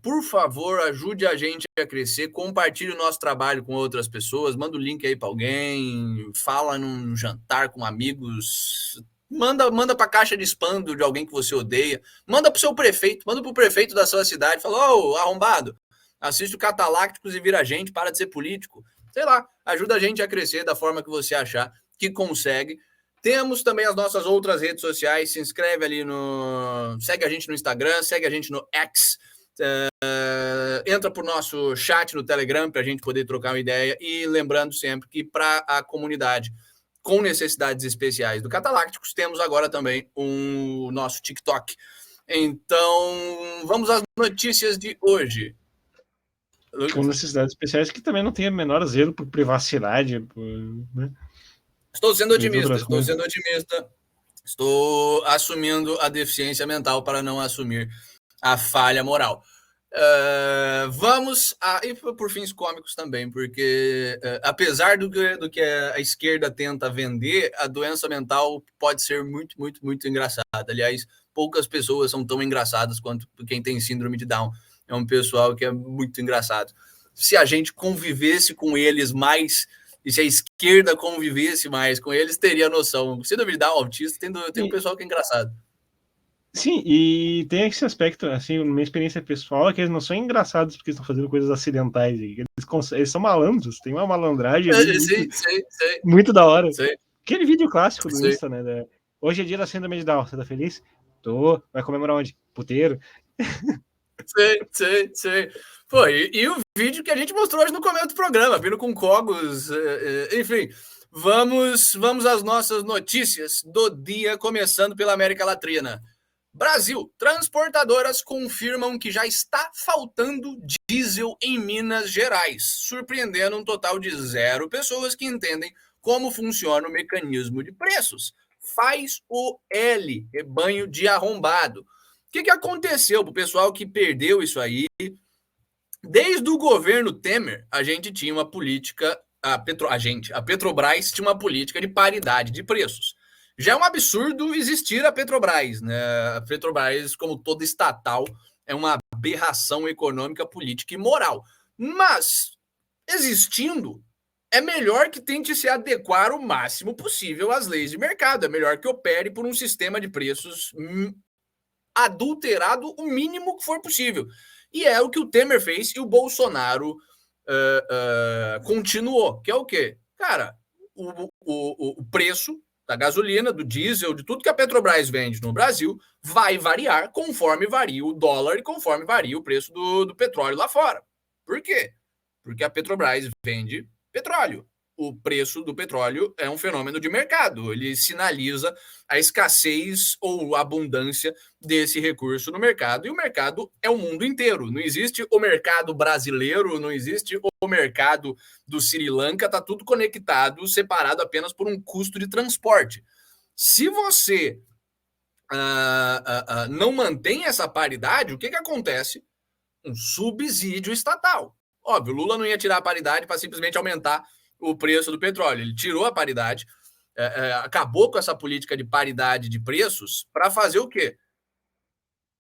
Por favor, ajude a gente a crescer, compartilhe o nosso trabalho com outras pessoas, manda o link aí para alguém, fala num jantar com amigos, Manda para a caixa de spam de alguém que você odeia. Manda para o seu prefeito. Manda para o prefeito da sua cidade. Fala, ô, arrombado, assiste o Catalácticos e vira gente, para de ser político. Sei lá, ajuda a gente a crescer da forma que você achar que consegue. Temos também as nossas outras redes sociais. Se inscreve ali no... Segue a gente no Instagram, segue a gente no X. Entra para o nosso chat no Telegram para a gente poder trocar uma ideia. E lembrando sempre que para a comunidade com necessidades especiais do Catalácticos, temos agora também o nosso TikTok. Então, vamos às notícias de hoje. Com necessidades especiais que também não tem a menor zelo por privacidade. Né? Estou sendo otimista. Estou assumindo a deficiência mental para não assumir a falha moral. Vamos e por fins cômicos também, porque apesar do que a esquerda tenta vender, a doença mental pode ser muito, muito, muito engraçada. Aliás, poucas pessoas são tão engraçadas quanto quem tem síndrome de Down. É um pessoal que é muito engraçado. Se a gente convivesse com eles mais, e se a esquerda convivesse mais com eles, teria noção. Síndrome de Down, autista, tem um pessoal que é engraçado. Sim, e tem esse aspecto, assim, minha experiência pessoal é que eles não são engraçados porque estão fazendo coisas acidentais. Eles são malandros, tem uma malandragem ali muito da hora. Sei. Aquele vídeo clássico do Insta, né? Hoje é dia da síndrome de Down, você tá feliz? Tô. Vai comemorar onde? Puteiro? Sei. Pô, e o vídeo que a gente mostrou hoje no começo do programa, vindo com Cogos, enfim. Vamos às nossas notícias do dia, começando pela América Latina. Brasil, transportadoras confirmam que já está faltando diesel em Minas Gerais, surpreendendo um total de 0 pessoas que entendem como funciona o mecanismo de preços. Faz o L, rebanho de arrombado. O que aconteceu para o pessoal que perdeu isso aí? Desde o governo Temer, a gente tinha uma política, a Petrobras tinha uma política de paridade de preços. Já é um absurdo existir a Petrobras, né? A Petrobras, como toda estatal, é uma aberração econômica, política e moral. Mas, existindo, é melhor que tente se adequar o máximo possível às leis de mercado. É melhor que opere por um sistema de preços adulterado o mínimo que for possível. E é o que o Temer fez e o Bolsonaro continuou. Que é o quê? Cara, o preço da gasolina, do diesel, de tudo que a Petrobras vende no Brasil, vai variar conforme varia o dólar e conforme varia o preço do petróleo lá fora. Por quê? Porque a Petrobras vende petróleo. O preço do petróleo é um fenômeno de mercado. Ele sinaliza a escassez ou a abundância desse recurso no mercado. E o mercado é o mundo inteiro. Não existe o mercado brasileiro, não existe o mercado do Sri Lanka. Está tudo conectado, separado apenas por um custo de transporte. Se você não mantém essa paridade, o que acontece? Um subsídio estatal. Óbvio, Lula não ia tirar a paridade para simplesmente aumentar o preço do petróleo. Ele tirou a paridade, acabou com essa política de paridade de preços para fazer o quê?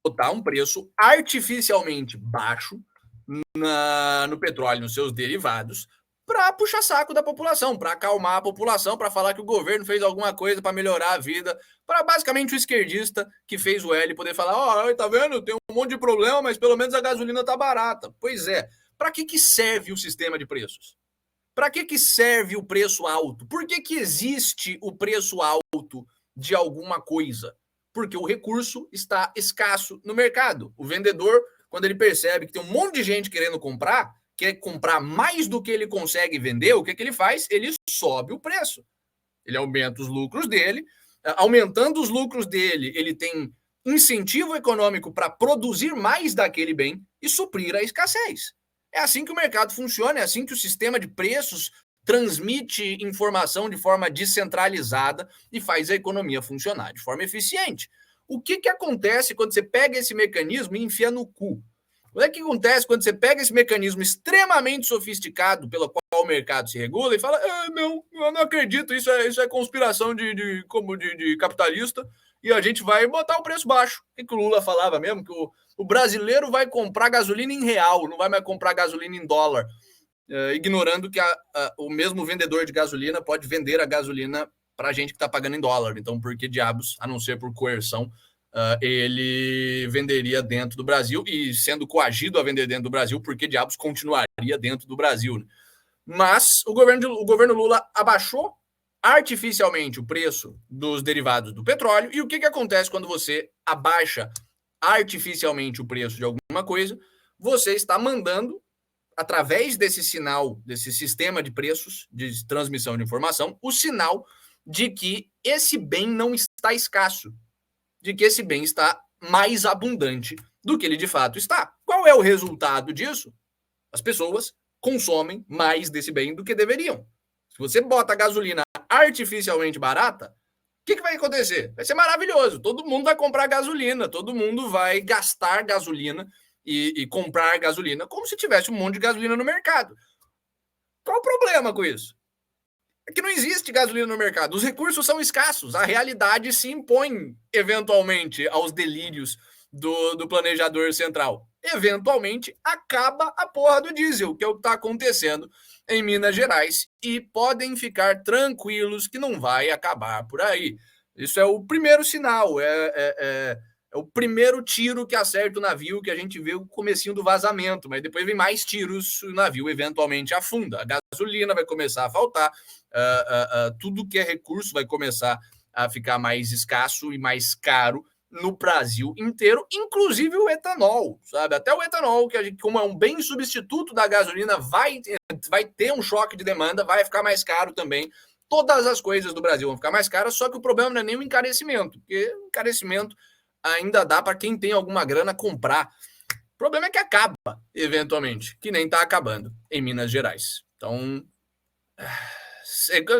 Botar um preço artificialmente baixo no petróleo, nos seus derivados, para puxar saco da população, para acalmar a população, para falar que o governo fez alguma coisa para melhorar a vida, para basicamente o esquerdista que fez o L poder falar, tá vendo, tem um monte de problema, mas pelo menos a gasolina tá barata. Pois é, para que serve o sistema de preços? Para que serve o preço alto? Por que existe o preço alto de alguma coisa? Porque o recurso está escasso no mercado. O vendedor, quando ele percebe que tem um monte de gente querendo comprar, quer comprar mais do que ele consegue vender, o que ele faz? Ele sobe o preço. Ele aumenta os lucros dele. Aumentando os lucros dele, ele tem incentivo econômico para produzir mais daquele bem e suprir a escassez. É assim que o mercado funciona, é assim que o sistema de preços transmite informação de forma descentralizada e faz a economia funcionar de forma eficiente. O que acontece quando você pega esse mecanismo e enfia no cu? O que acontece quando você pega esse mecanismo extremamente sofisticado pelo qual o mercado se regula e fala, não, eu não acredito, isso é conspiração de capitalista e a gente vai botar o preço baixo. O que o Lula falava mesmo? Que o brasileiro vai comprar gasolina em real, não vai mais comprar gasolina em dólar, ignorando que o mesmo vendedor de gasolina pode vender a gasolina para a gente que está pagando em dólar. Então, por que diabos, a não ser por coerção, ele venderia dentro do Brasil? E sendo coagido a vender dentro do Brasil, por que diabos continuaria dentro do Brasil? Né? Mas o governo Lula abaixou artificialmente o preço dos derivados do petróleo. E o que acontece quando você abaixa artificialmente o preço de alguma coisa? Você está mandando, através desse sinal, desse sistema de preços, de transmissão de informação, o sinal de que esse bem não está escasso, de que esse bem está mais abundante do que ele de fato está. Qual é o resultado disso? As pessoas consomem mais desse bem do que deveriam. Se você bota a gasolina artificialmente barata, o que vai acontecer? Vai ser maravilhoso. Todo mundo vai comprar gasolina, todo mundo vai gastar gasolina e comprar gasolina como se tivesse um monte de gasolina no mercado. Qual o problema com isso? É que não existe gasolina no mercado. Os recursos são escassos. A realidade se impõe, eventualmente, aos delírios do planejador central. Eventualmente, acaba a porra do diesel, que é o que está acontecendo em Minas Gerais. E podem ficar tranquilos que não vai acabar por aí. Isso é o primeiro sinal, é o primeiro tiro que acerta o navio, que a gente vê o comecinho do vazamento, mas depois vem mais tiros, o navio eventualmente afunda. A gasolina vai começar a faltar, tudo que é recurso vai começar a ficar mais escasso e mais caro no Brasil inteiro, inclusive o etanol, sabe? Até o etanol, que a gente, como é um bem substituto da gasolina, vai ter um choque de demanda, vai ficar mais caro também. Todas as coisas do Brasil vão ficar mais caras, só que o problema não é nem o encarecimento, porque o encarecimento ainda dá para quem tem alguma grana comprar. O problema é que acaba, eventualmente, que nem está acabando em Minas Gerais. Então,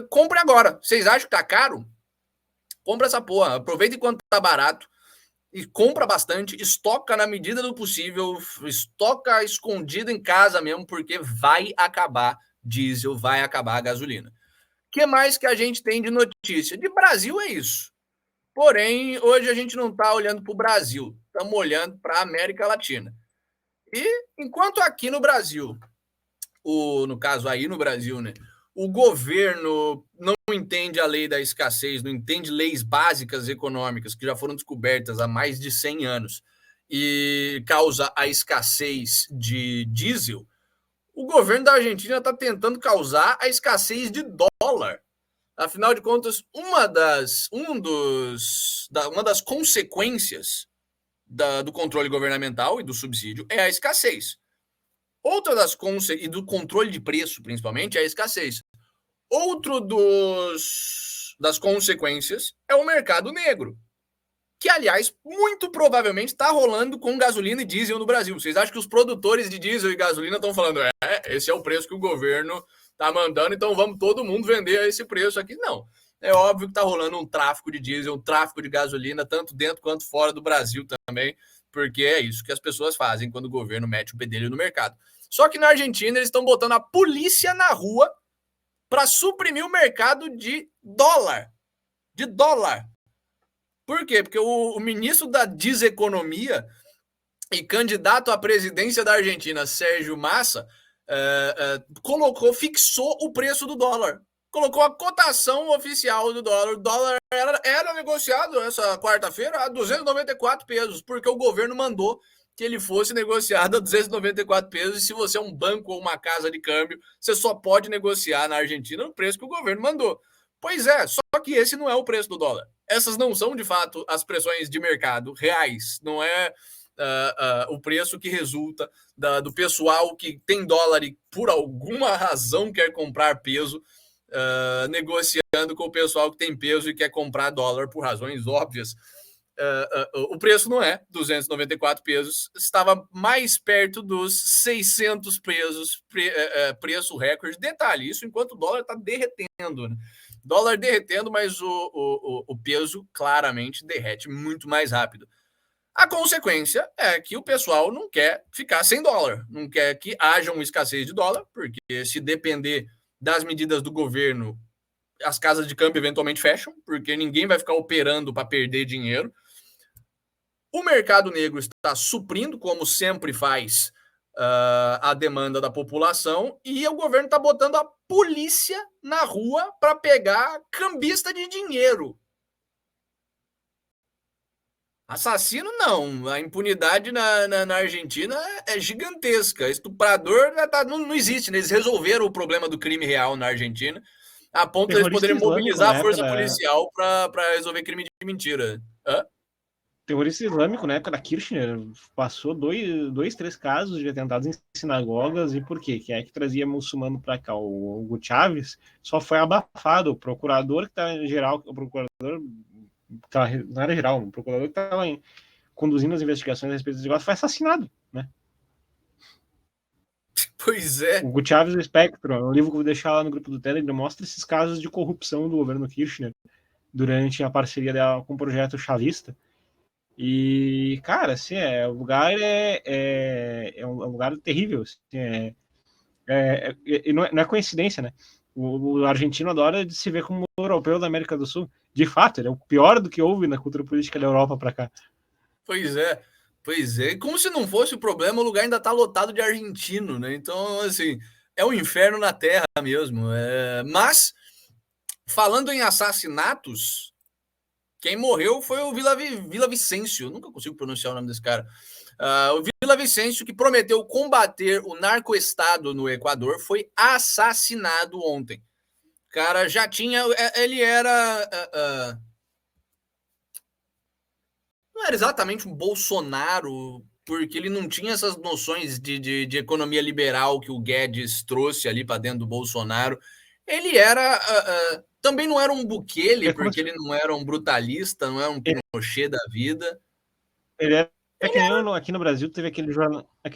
compre agora. Vocês acham que tá caro? Compra essa porra. Aproveita enquanto tá barato e compra bastante. Estoca na medida do possível. Estoca escondido em casa mesmo, porque vai acabar diesel, vai acabar a gasolina. O que mais que a gente tem de notícia? De Brasil é isso. Porém, hoje a gente não está olhando para o Brasil, estamos olhando para a América Latina. E enquanto aqui no Brasil, no caso aí no Brasil, né, o governo não entende a lei da escassez, não entende leis básicas econômicas que já foram descobertas há mais de 100 anos e causa a escassez de diesel, o governo da Argentina está tentando causar a escassez de dólar. Afinal de contas, uma das consequências do controle governamental e do subsídio é a escassez. Outra e do controle de preço, principalmente, é a escassez. Das consequências é o mercado negro, que, aliás, muito provavelmente está rolando com gasolina e diesel no Brasil. Vocês acham que os produtores de diesel e gasolina estão falando esse é o preço que o governo tá mandando, então vamos todo mundo vender a esse preço aqui? Não. É óbvio que tá rolando um tráfico de diesel, um tráfico de gasolina, tanto dentro quanto fora do Brasil também, porque é isso que as pessoas fazem quando o governo mete o bedelho no mercado. Só que na Argentina eles estão botando a polícia na rua para suprimir o mercado de dólar. De dólar. Por quê? Porque o ministro da Deseconomia e candidato à presidência da Argentina, Sérgio Massa, fixou o preço do dólar. Colocou a cotação oficial do dólar. O dólar era negociado essa quarta-feira a 294 pesos, porque o governo mandou que ele fosse negociado a 294 pesos. E se você é um banco ou uma casa de câmbio, você só pode negociar na Argentina no preço que o governo mandou. Pois é, só que esse não é o preço do dólar. Essas não são, de fato, as pressões de mercado reais. Não é o preço que resulta do pessoal que tem dólar e por alguma razão quer comprar peso, negociando com o pessoal que tem peso e quer comprar dólar por razões óbvias. O preço não é 294 pesos, estava mais perto dos 600 pesos, preço recorde. Detalhe, isso enquanto o dólar está derretendo, né? Dólar derretendo, mas o peso claramente derrete muito mais rápido. A consequência é que o pessoal não quer ficar sem dólar, não quer que haja uma escassez de dólar, porque se depender das medidas do governo, as casas de câmbio eventualmente fecham, porque ninguém vai ficar operando para perder dinheiro. O mercado negro está suprindo, como sempre faz, a demanda da população, e o governo está botando a polícia na rua para pegar cambista de dinheiro. Assassino, não. A impunidade na Argentina é gigantesca. Estuprador não existe, né? Eles resolveram o problema do crime real na Argentina, a ponto de eles poderem mobilizar a força policial para resolver crime de mentira. Terrorista islâmico, na época da Kirchner, passou 3 casos de atentados em sinagogas. E por quê? Quem é que trazia muçulmano para cá? O Hugo Chávez só foi abafado. O procurador que está geral, o procurador na área geral, o procurador que estava conduzindo as investigações a respeito desse negócio foi assassinado, né? Pois é. O Hugo Chávez, o Espectro, o livro que eu vou deixar lá no grupo do Telegram, mostra esses casos de corrupção do governo Kirchner durante a parceria dela com o projeto chavista. E, cara, assim, o lugar é um lugar terrível. Assim, não é coincidência, né? O argentino adora se ver como o europeu da América do Sul. De fato, ele é o pior do que houve na cultura política da Europa para cá. Pois é. Como se não fosse o problema, o lugar ainda está lotado de argentino, né? Então, assim, é um inferno na terra mesmo. Mas, falando em assassinatos, quem morreu foi o Villavicencio. Nunca consigo pronunciar o nome desse cara. O Villavicencio, que prometeu combater o narcoestado no Equador, foi assassinado ontem. O cara já tinha... Ele era... não era exatamente um Bolsonaro, porque ele não tinha essas noções de economia liberal que o Guedes trouxe ali para dentro do Bolsonaro. Ele era... também não era um Bukele, porque ele não era um brutalista, não era um Pinochet da vida. Ele era que nem aqui no Brasil teve aquele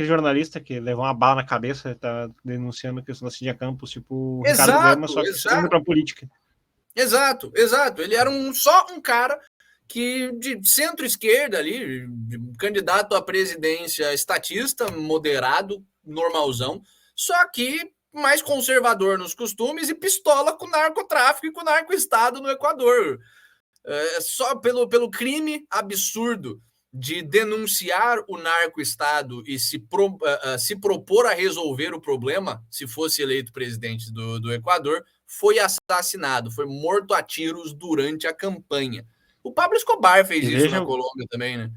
jornalista que levou uma bala na cabeça, tá denunciando a questão da Cíndia Campos, tipo Ricardo Gama, só que indo pra política. Exato. Ele era só um cara que de centro-esquerda ali, candidato à presidência estatista, moderado, normalzão, só que mais conservador nos costumes e pistola com o narcotráfico e com o narcoestado no Equador. Só pelo crime absurdo de denunciar o narcoestado e se propor a resolver o problema, se fosse eleito presidente do Equador, foi assassinado, foi morto a tiros durante a campanha. O Pablo Escobar fez isso na Colômbia também, né?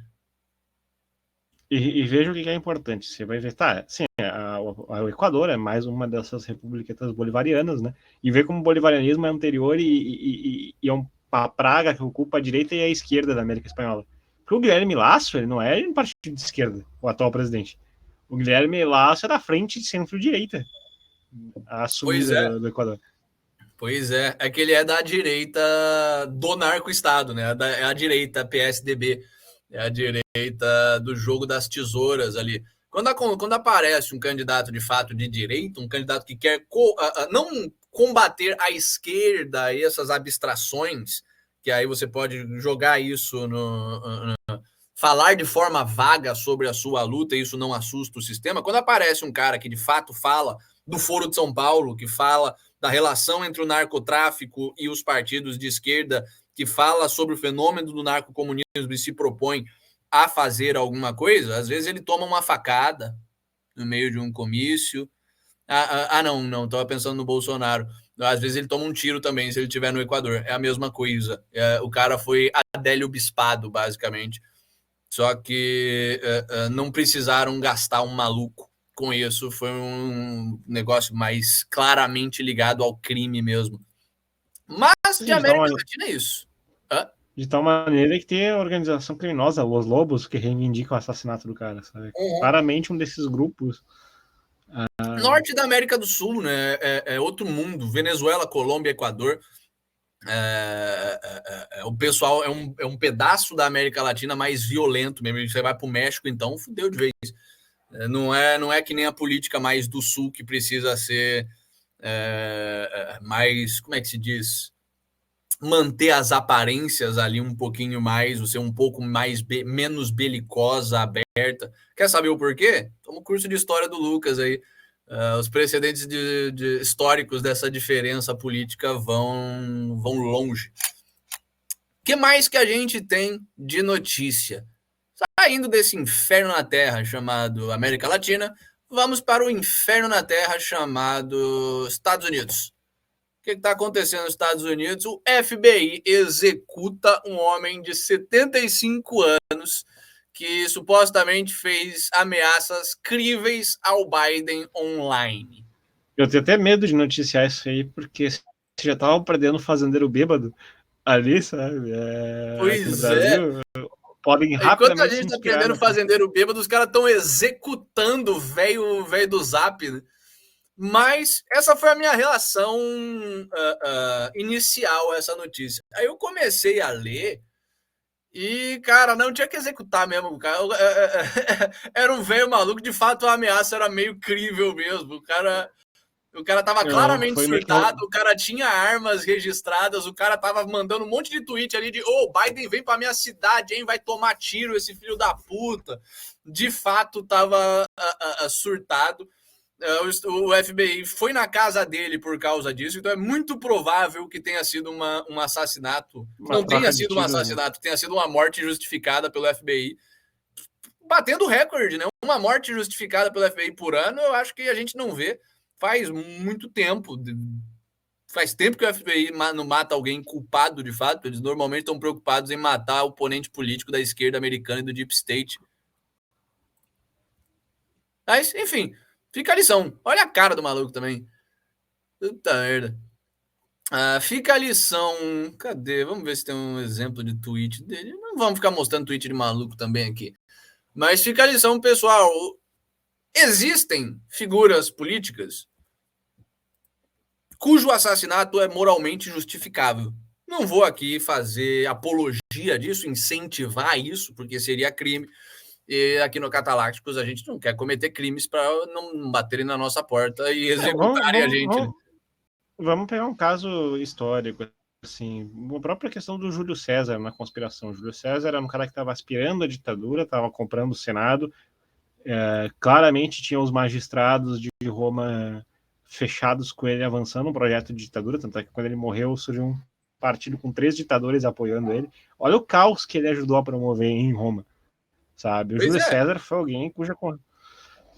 E veja o que é importante. Você vai ver, tá, sim, o Equador é mais uma dessas repúblicas bolivarianas, né? E ver como o bolivarianismo é anterior e é uma praga que ocupa a direita e a esquerda da América Espanhola. Porque o Guilherme Lasso, ele não é um partido de esquerda, o atual presidente. O Guilherme Lasso é da frente de centro-direita, a assumida do Equador. Pois é que ele é da direita do narco-estado, né? É a direita PSDB, é a direita do jogo das tesouras ali. Quando aparece um candidato de fato de direita, um candidato que quer não combater a esquerda e essas abstrações, que aí você pode jogar isso falar de forma vaga sobre a sua luta, e isso não assusta o sistema. Quando aparece um cara que de fato fala do Foro de São Paulo, que fala da relação entre o narcotráfico e os partidos de esquerda, que fala sobre o fenômeno do narcocomunismo e se propõe a fazer alguma coisa, às vezes ele toma uma facada no meio de um comício. Não, estava pensando no Bolsonaro. Às vezes ele toma um tiro também, se ele estiver no Equador. É a mesma coisa. O cara foi Adélio Bispado, basicamente. Só que não precisaram gastar um maluco com isso. Foi um negócio mais claramente ligado ao crime mesmo. Mas de América Latina é isso. De tal maneira que tem a organização criminosa, Los Lobos, que reivindica o assassinato do cara, sabe? Claramente um desses grupos. Norte da América do Sul, né? É outro mundo. Venezuela, Colômbia, Equador. O pessoal é um pedaço da América Latina mais violento mesmo. Você vai para o México, então, fudeu de vez. Não é que nem a política mais do Sul, que precisa ser mais, como é que se diz? Manter as aparências ali um pouquinho mais, ou ser um pouco menos belicosa, aberta. Quer saber o porquê? Toma o curso de história do Lucas aí. Os precedentes históricos dessa diferença política vão longe. O que mais que a gente tem de notícia? Saindo desse inferno na Terra chamado América Latina, vamos para o inferno na Terra chamado Estados Unidos. O que está acontecendo nos Estados Unidos? O FBI executa um homem de 75 anos que supostamente fez ameaças críveis ao Biden online. Eu tenho até medo de noticiar isso aí, porque você já estava perdendo fazendeiro bêbado ali, sabe? Aqui no Brasil, podem rapidamente. Enquanto a gente está perdendo fazendeiro bêbado, os caras estão executando o velho do Zap, né? Mas essa foi a minha relação inicial a essa notícia. Aí eu comecei a ler e, cara, não tinha que executar mesmo. Cara. Era um velho maluco, de fato a ameaça era meio crível mesmo. O cara tava claramente surtado, o cara tinha armas registradas, o cara tava mandando um monte de tweet ali de Biden vem pra minha cidade, hein, vai tomar tiro esse filho da puta. De fato, tava surtado. O FBI foi na casa dele por causa disso, então é muito provável que tenha sido um assassinato. Não tenha sido um assassinato, tenha sido uma morte justificada pelo FBI. Batendo recorde, né? Uma morte justificada pelo FBI por ano, eu acho que a gente não vê faz muito tempo. Faz tempo que o FBI não mata alguém culpado, de fato. Eles normalmente estão preocupados em matar o oponente político da esquerda americana e do Deep State. Mas, enfim, fica a lição. Olha a cara do maluco também. Puta merda. Fica a lição. Cadê? Vamos ver se tem um exemplo de tweet dele. Não vamos ficar mostrando tweet de maluco também aqui. Mas fica a lição, pessoal. Existem figuras políticas cujo assassinato é moralmente justificável. Não vou aqui fazer apologia disso, incentivar isso, porque seria crime. E aqui no Catalácticos a gente não quer cometer crimes para não baterem na nossa porta e executarem a gente. Vamos pegar um caso histórico, assim, a própria questão do Júlio César na conspiração. O Júlio César era um cara que estava aspirando a ditadura, estava comprando o Senado, claramente tinha os magistrados de Roma fechados com ele, avançando um projeto de ditadura, tanto é que quando ele morreu surgiu um partido com 3 ditadores apoiando ele. Olha o caos que ele ajudou a promover em Roma, sabe? O Júlio César foi alguém cuja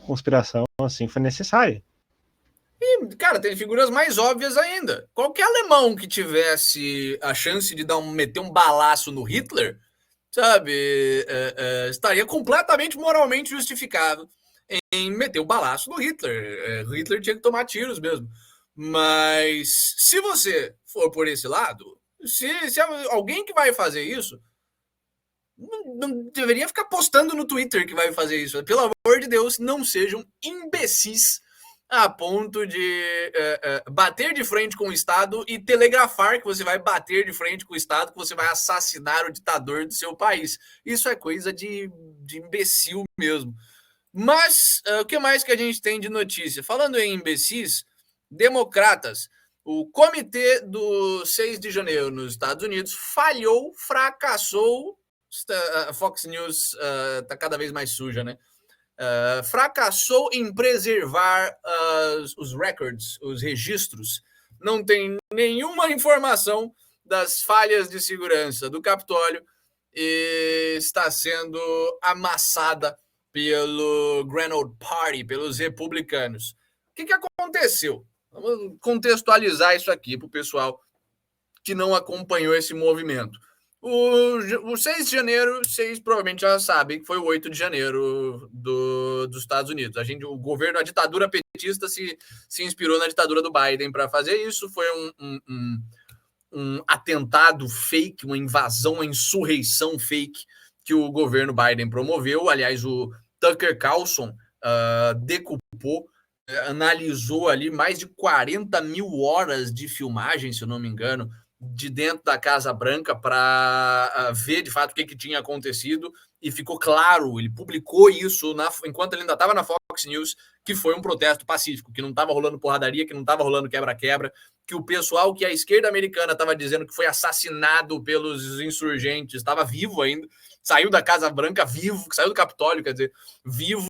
conspiração assim foi necessária. E, cara, tem figuras mais óbvias ainda. Qualquer alemão que tivesse a chance de meter um balaço no Hitler, sabe, estaria completamente moralmente justificado em meter o balaço no Hitler. Hitler tinha que tomar tiros mesmo. Mas se você for por esse lado, se alguém que vai fazer isso, não deveria ficar postando no Twitter que vai fazer isso. Pelo amor de Deus, não sejam imbecis a ponto de bater de frente com o Estado e telegrafar que você vai bater de frente com o Estado, que você vai assassinar o ditador do seu país. Isso é coisa de imbecil mesmo. Mas o que mais que a gente tem de notícia? Falando em imbecis, democratas, o comitê do 6 de janeiro nos Estados Unidos fracassou. A Fox News está cada vez mais suja, né? Fracassou em preservar os records, os registros. Não tem nenhuma informação das falhas de segurança do Capitólio e está sendo amassada pelo Grand Old Party, pelos republicanos. O que aconteceu? Vamos contextualizar isso aqui para o pessoal que não acompanhou esse movimento. O 6 de janeiro, vocês provavelmente já sabem que foi o 8 de janeiro dos Estados Unidos. A ditadura petista se inspirou na ditadura do Biden para fazer isso. Foi um atentado fake, uma invasão, uma insurreição fake que o governo Biden promoveu. Aliás, o Tucker Carlson decupou, analisou ali mais de 40 mil horas de filmagem, se eu não me engano, de dentro da Casa Branca para ver de fato o que tinha acontecido, e ficou claro, ele publicou isso enquanto ele ainda estava na Fox News, que foi um protesto pacífico, que não estava rolando porradaria, que não estava rolando quebra-quebra, que o pessoal que a esquerda americana estava dizendo que foi assassinado pelos insurgentes estava vivo ainda, saiu da Casa Branca vivo, saiu do Capitólio, quer dizer, vivo,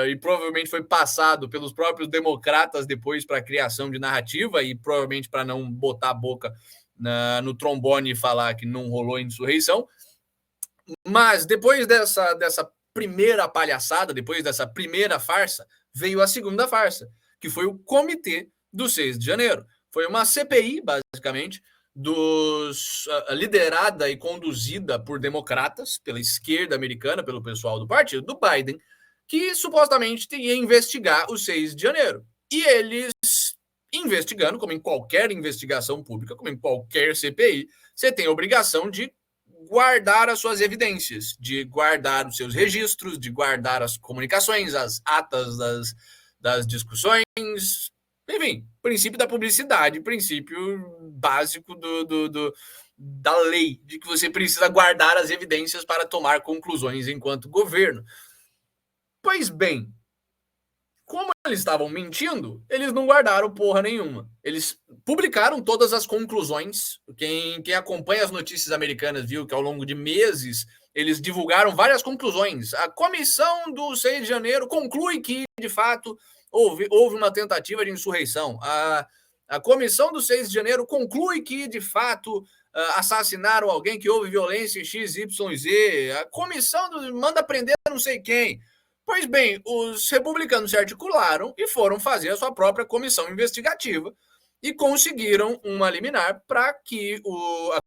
e provavelmente foi passado pelos próprios democratas depois para a criação de narrativa e provavelmente para não botar a boca no trombone e falar que não rolou insurreição. Mas depois dessa primeira palhaçada, depois dessa primeira farsa, veio a segunda farsa, que foi o Comitê do 6 de janeiro. Foi uma CPI, basicamente, liderada e conduzida por democratas, pela esquerda americana, pelo pessoal do partido do Biden, que supostamente ia investigar o 6 de janeiro. E eles, investigando, como em qualquer investigação pública, como em qualquer CPI, você tem a obrigação de guardar as suas evidências, de guardar os seus registros, de guardar as comunicações, as atas das discussões, enfim, princípio da publicidade, princípio básico da lei, de que você precisa guardar as evidências para tomar conclusões enquanto governo. Pois bem, como eles estavam mentindo, eles não guardaram porra nenhuma. Eles publicaram todas as conclusões. Quem acompanha as notícias americanas viu que ao longo de meses eles divulgaram várias conclusões. A comissão do 6 de janeiro conclui que, de fato, houve uma tentativa de insurreição. A comissão do 6 de janeiro conclui que, de fato, assassinaram alguém, que houve violência em XYZ. A comissão manda prender não sei quem. Pois bem, os republicanos se articularam e foram fazer a sua própria comissão investigativa e conseguiram uma liminar para que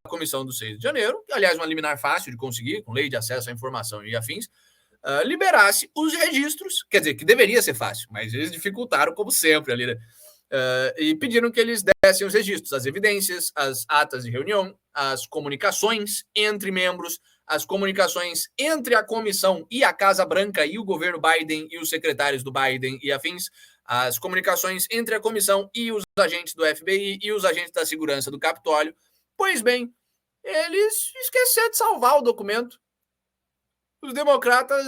a comissão do 6 de janeiro, aliás, uma liminar fácil de conseguir, com lei de acesso à informação e afins, liberasse os registros, quer dizer, que deveria ser fácil, mas eles dificultaram, como sempre, ali, né? E pediram que eles dessem os registros, as evidências, as atas de reunião, as comunicações entre membros, as comunicações entre a comissão e a Casa Branca e o governo Biden e os secretários do Biden e afins, as comunicações entre a comissão e os agentes do FBI e os agentes da segurança do Capitólio. Pois bem, eles esqueceram de salvar o documento. Os democratas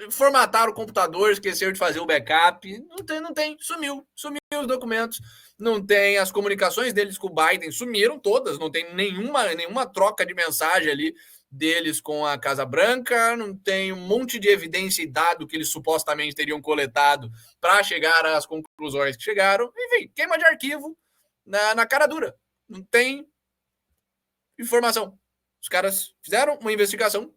formataram o computador, esqueceram de fazer o backup. Não tem, sumiu os documentos. Não tem as comunicações deles com o Biden, sumiram todas. Não tem nenhuma troca de mensagem ali deles com a Casa Branca, não tem um monte de evidência e dado que eles supostamente teriam coletado para chegar às conclusões que chegaram. Enfim, queima de arquivo na cara dura. Não tem informação. Os caras fizeram uma investigação,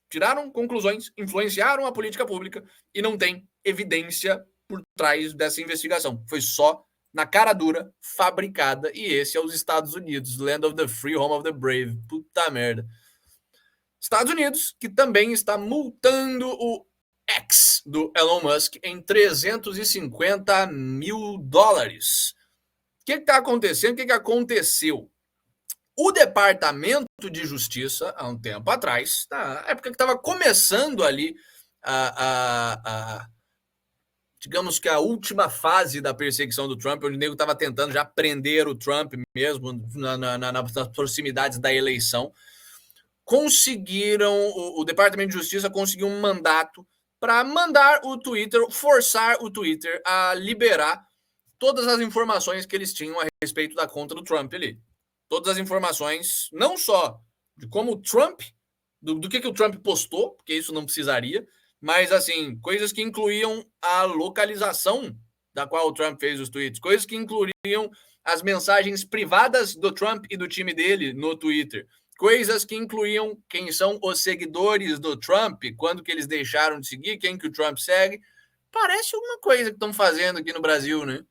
tiraram conclusões, influenciaram a política pública e não tem evidência por trás dessa investigação. Foi só na cara dura, fabricada, e esse é os Estados Unidos, land of the free, home of the brave. Puta merda. Estados Unidos, que também está multando o X do Elon Musk em $350 mil. O que está acontecendo? O que aconteceu? O Departamento de Justiça, há um tempo atrás, na época que estava começando ali digamos que a última fase da perseguição do Trump, onde o nego estava tentando já prender o Trump mesmo nas proximidades da eleição, o Departamento de Justiça conseguiu um mandato para mandar o Twitter, forçar o Twitter a liberar todas as informações que eles tinham a respeito da conta do Trump ali. Todas as informações, não só de como o Trump, do que o Trump postou, porque isso não precisaria, mas, assim, coisas que incluíam a localização da qual o Trump fez os tweets, coisas que incluíam as mensagens privadas do Trump e do time dele no Twitter, coisas que incluíam quem são os seguidores do Trump, quando que eles deixaram de seguir, quem que o Trump segue. Parece alguma coisa que estão fazendo aqui no Brasil, né?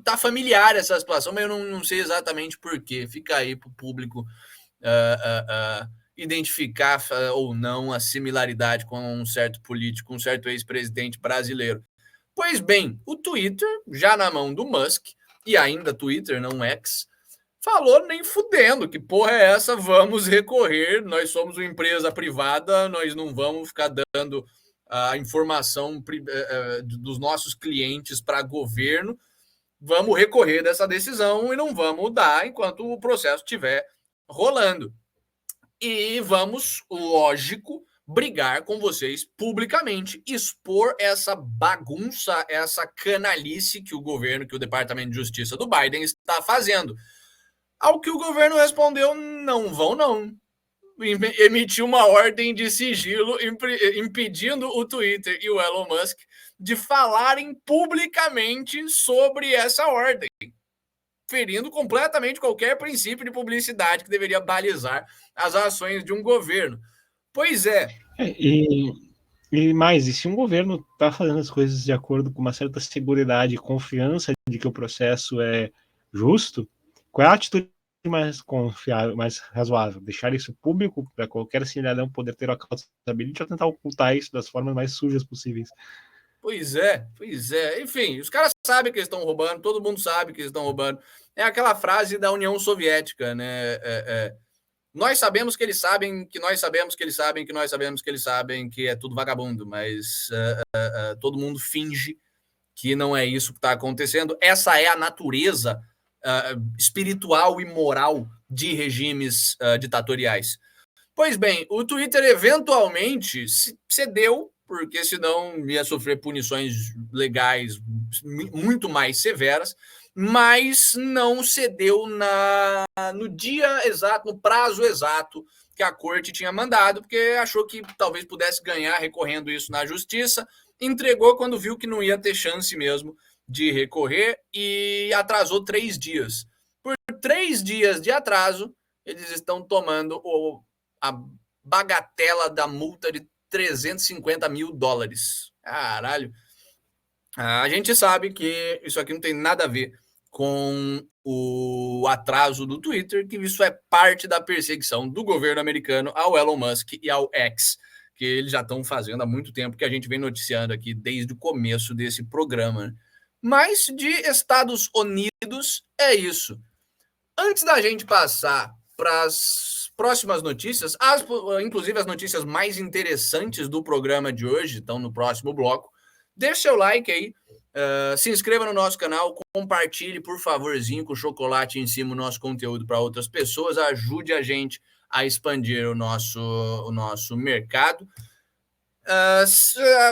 Tá familiar essa situação, mas eu não sei exatamente por quê. Fica aí para o público identificar ou não a similaridade com um certo político, um certo ex-presidente brasileiro. Pois bem, o Twitter, já na mão do Musk, e ainda Twitter, não X, falou nem fudendo, que porra é essa, vamos recorrer, nós somos uma empresa privada, nós não vamos ficar dando a informação dos nossos clientes para governo, vamos recorrer dessa decisão e não vamos dar enquanto o processo estiver rolando. E vamos, lógico, brigar com vocês publicamente, expor essa bagunça, essa canalice que o governo, que o Departamento de Justiça do Biden está fazendo. Ao que o governo respondeu, não vão não. Emitiu uma ordem de sigilo impedindo o Twitter e o Elon Musk de falarem publicamente sobre essa ordem, ferindo completamente qualquer princípio de publicidade que deveria balizar as ações de um governo. Pois é. E se um governo está fazendo as coisas de acordo com uma certa seguridade e confiança de que o processo é justo, qual é a atitude mais confiável, mais razoável? Deixar isso público para qualquer cidadão poder ter accountability ou tentar ocultar isso das formas mais sujas possíveis? Pois é. Enfim, os caras sabem que eles estão roubando, todo mundo sabe que eles estão roubando. É aquela frase da União Soviética, né? Nós sabemos que eles sabem, que nós sabemos que eles sabem, que nós sabemos que eles sabem que é tudo vagabundo, mas todo mundo finge que não é isso que está acontecendo. Essa é a natureza espiritual e moral de regimes ditatoriais. Pois bem, o Twitter eventualmente cedeu, porque senão ia sofrer punições legais muito mais severas, mas não cedeu no dia exato, no prazo exato que a corte tinha mandado, porque achou que talvez pudesse ganhar recorrendo isso na justiça, entregou quando viu que não ia ter chance mesmo de recorrer e atrasou 3 dias. Por 3 dias de atraso, eles estão tomando a bagatela da multa de $350 mil. Caralho. A gente sabe que isso aqui não tem nada a ver com o atraso do Twitter, que isso é parte da perseguição do governo americano ao Elon Musk e ao X, que eles já estão fazendo há muito tempo, que a gente vem noticiando aqui desde o começo desse programa. Mas de Estados Unidos é isso. Antes da gente passar para as próximas notícias, inclusive as notícias mais interessantes do programa de hoje estão no próximo bloco. Deixe seu like aí, se inscreva no nosso canal, compartilhe, por favorzinho, com chocolate em cima o nosso conteúdo para outras pessoas, ajude a gente a expandir o nosso mercado.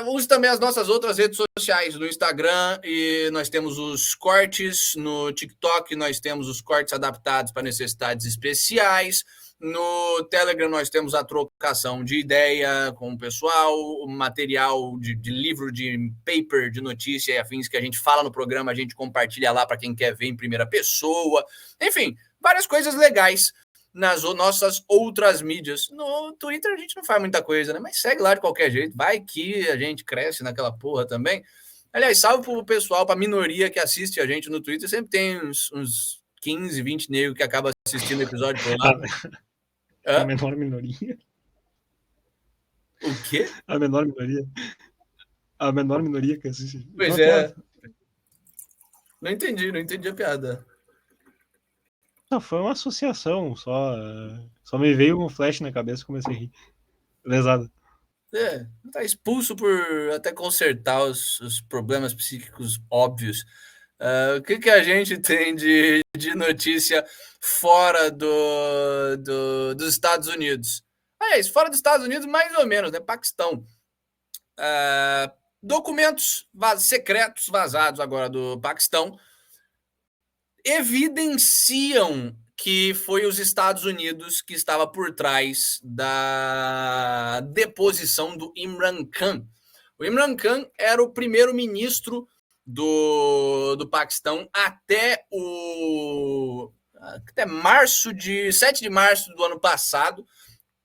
Use também as nossas outras redes sociais, no Instagram, e nós temos os cortes, no TikTok nós temos os cortes adaptados para necessidades especiais, no Telegram nós temos a trocação de ideia com o pessoal, material de livro, de paper, de notícia e afins que a gente fala no programa, a gente compartilha lá para quem quer ver em primeira pessoa, enfim, várias coisas legais nas nossas outras mídias. No Twitter a gente não faz muita coisa, né? Mas segue lá de qualquer jeito. Vai que a gente cresce naquela porra também. Aliás, salve pro pessoal, pra minoria que assiste a gente no Twitter. Sempre tem uns 15, 20 negros que acabam assistindo o episódio por lá. A menor minoria. O quê? A menor minoria. A menor minoria que assiste. Pois é. Não entendi a piada. Não, foi uma associação, só me veio um flash na cabeça e comecei a rir. Lesado. Tá expulso por até consertar os problemas psíquicos óbvios. O que a gente tem de notícia fora dos Estados Unidos? Isso, fora dos Estados Unidos, mais ou menos, né? Paquistão. Documentos secretos vazados agora do Paquistão evidenciam que foi os Estados Unidos que estava por trás da deposição do Imran Khan. O Imran Khan era o primeiro-ministro do Paquistão até 7 de março do ano passado,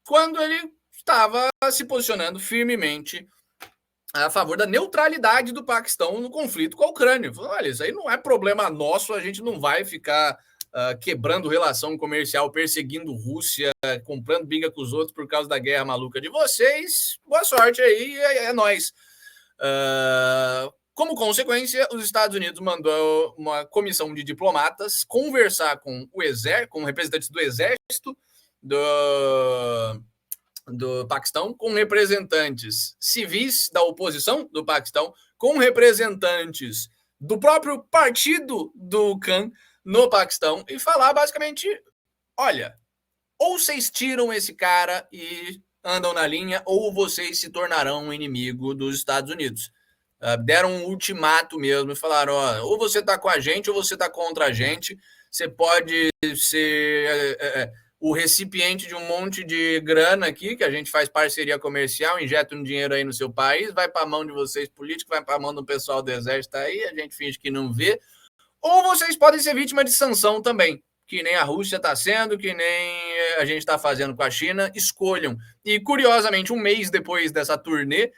quando ele estava se posicionando firmemente a favor da neutralidade do Paquistão no conflito com a Ucrânia. Falou, olha, isso aí não é problema nosso, a gente não vai ficar quebrando relação comercial, perseguindo Rússia, comprando briga com os outros por causa da guerra maluca de vocês. Boa sorte aí, é nóis. Como consequência, os Estados Unidos mandou uma comissão de diplomatas conversar com o exército, com representantes do exército do Paquistão, com representantes civis da oposição do Paquistão, com representantes do próprio partido do Khan no Paquistão e falar basicamente, olha, ou vocês tiram esse cara e andam na linha, ou vocês se tornarão um inimigo dos Estados Unidos. Deram um ultimato mesmo e falaram, ou você está com a gente ou você está contra a gente, você pode ser o recipiente de um monte de grana aqui, que a gente faz parceria comercial, injeta um dinheiro aí no seu país, vai para a mão de vocês políticos, vai para a mão do pessoal do exército aí, a gente finge que não vê, ou vocês podem ser vítima de sanção também, que nem a Rússia está sendo, que nem a gente está fazendo com a China, escolham. E, curiosamente, um mês depois dessa turnê,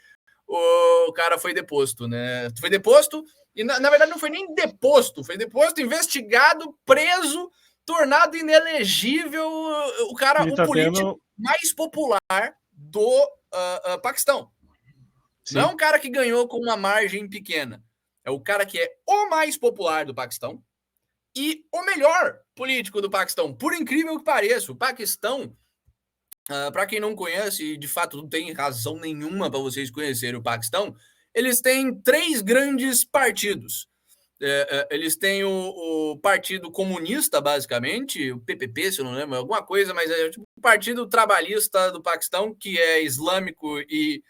o cara foi deposto, né? Foi deposto, e na verdade não foi nem deposto, foi deposto, investigado, preso, tornado inelegível, o cara, o político mais popular do Paquistão. Sim. Não é um cara que ganhou com uma margem pequena, é o cara que é o mais popular do Paquistão e o melhor político do Paquistão, por incrível que pareça. O Paquistão, para quem não conhece, de fato não tem razão nenhuma para vocês conhecerem o Paquistão, eles têm 3 grandes partidos. Eles têm o Partido Comunista, basicamente, o PPP, se eu não lembro, alguma coisa, mas é tipo o Partido Trabalhista do Paquistão, que é islâmico e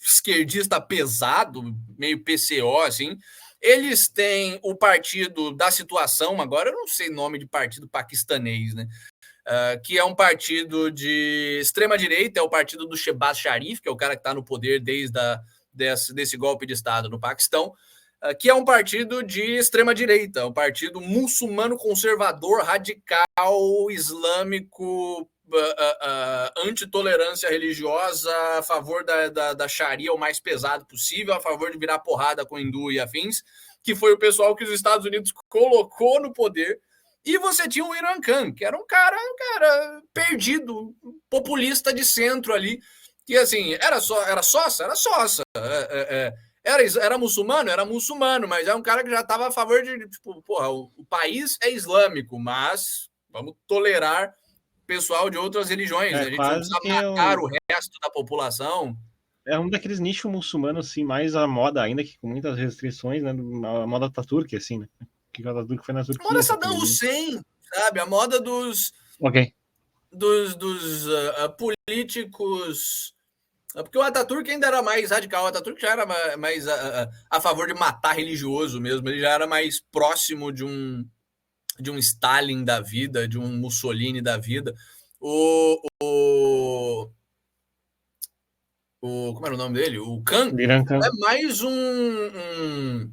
esquerdista pesado, meio PCO, assim. Eles têm o Partido da Situação, agora eu não sei o nome de partido paquistanês, né? Que é um partido de extrema-direita, é o partido do Shehbaz Sharif, que é o cara que está no poder desde desse golpe de Estado no Paquistão, que é um partido de extrema-direita, um partido muçulmano conservador, radical, islâmico, antitolerância religiosa, a favor da Sharia o mais pesado possível, a favor de virar porrada com hindu e afins, que foi o pessoal que os Estados Unidos colocou no poder. E você tinha o Imran Khan, que era um cara perdido, populista de centro ali, que assim, era sócia. Era muçulmano, mas é um cara que já estava a favor de, tipo, porra, o país é islâmico, mas vamos tolerar pessoal de outras religiões, né? A gente não precisa matar o resto da população. É um daqueles nichos muçulmanos, assim, mais a moda, ainda que com muitas restrições, né? A moda Ataturk, assim, né? Que o Ataturk foi na Turquia. A moda Saddam Hussein, sabe? A moda dos políticos... Porque o Ataturk ainda era mais radical, o Ataturk já era mais a favor de matar religioso mesmo, ele já era mais próximo de um Stalin da vida, de um Mussolini da vida. Como era o nome dele? O Khan é mais um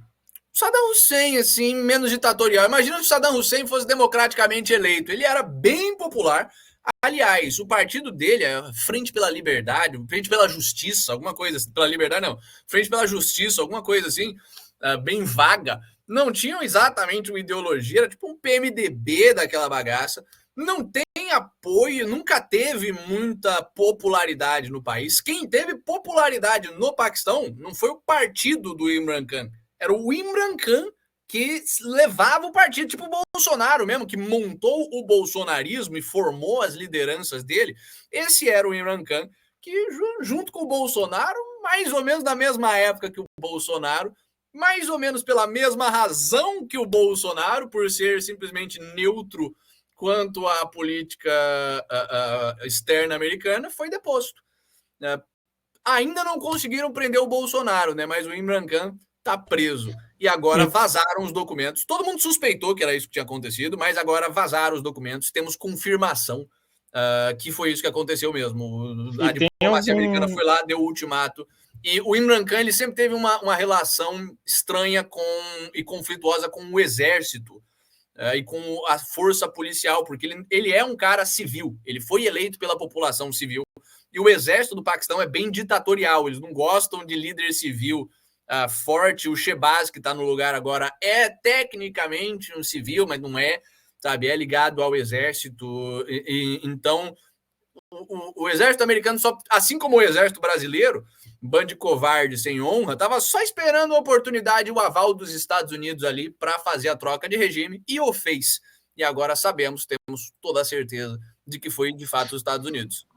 Saddam Hussein, assim, menos ditatorial. Imagina se o Saddam Hussein fosse democraticamente eleito. Ele era bem popular. Aliás, o partido dele é Frente pela Liberdade, Frente pela Justiça, alguma coisa assim. Pela Liberdade, não. Frente pela Justiça, alguma coisa assim, bem vaga. Não tinham exatamente uma ideologia, era tipo um PMDB daquela bagaça. Não tem apoio, nunca teve muita popularidade no país. Quem teve popularidade no Paquistão não foi o partido do Imran Khan, era o Imran Khan que levava o partido, tipo o Bolsonaro mesmo, que montou o bolsonarismo e formou as lideranças dele. Esse era o Imran Khan, que junto com o Bolsonaro, mais ou menos na mesma época que o Bolsonaro, mais ou menos pela mesma razão que o Bolsonaro, por ser simplesmente neutro quanto à política externa americana, foi deposto. Ainda não conseguiram prender o Bolsonaro, né? Mas o Imran Khan está preso. E agora vazaram os documentos. Todo mundo suspeitou que era isso que tinha acontecido, mas agora vazaram os documentos. Temos confirmação que foi isso que aconteceu mesmo. A diplomacia americana foi lá, deu o ultimato. E o Imran Khan, ele sempre teve uma relação estranha e conflituosa com o exército e com a força policial, porque ele é um cara civil. Ele foi eleito pela população civil. E o exército do Paquistão é bem ditatorial. Eles não gostam de líder civil forte. O Shehbaz, que está no lugar agora, é tecnicamente um civil, mas não é, sabe? É ligado ao exército. Então, o exército americano, assim como o exército brasileiro, bando de covarde sem honra, estava só esperando a oportunidade e o aval dos Estados Unidos ali para fazer a troca de regime, e o fez. E agora temos toda a certeza de que foi, de fato, os Estados Unidos.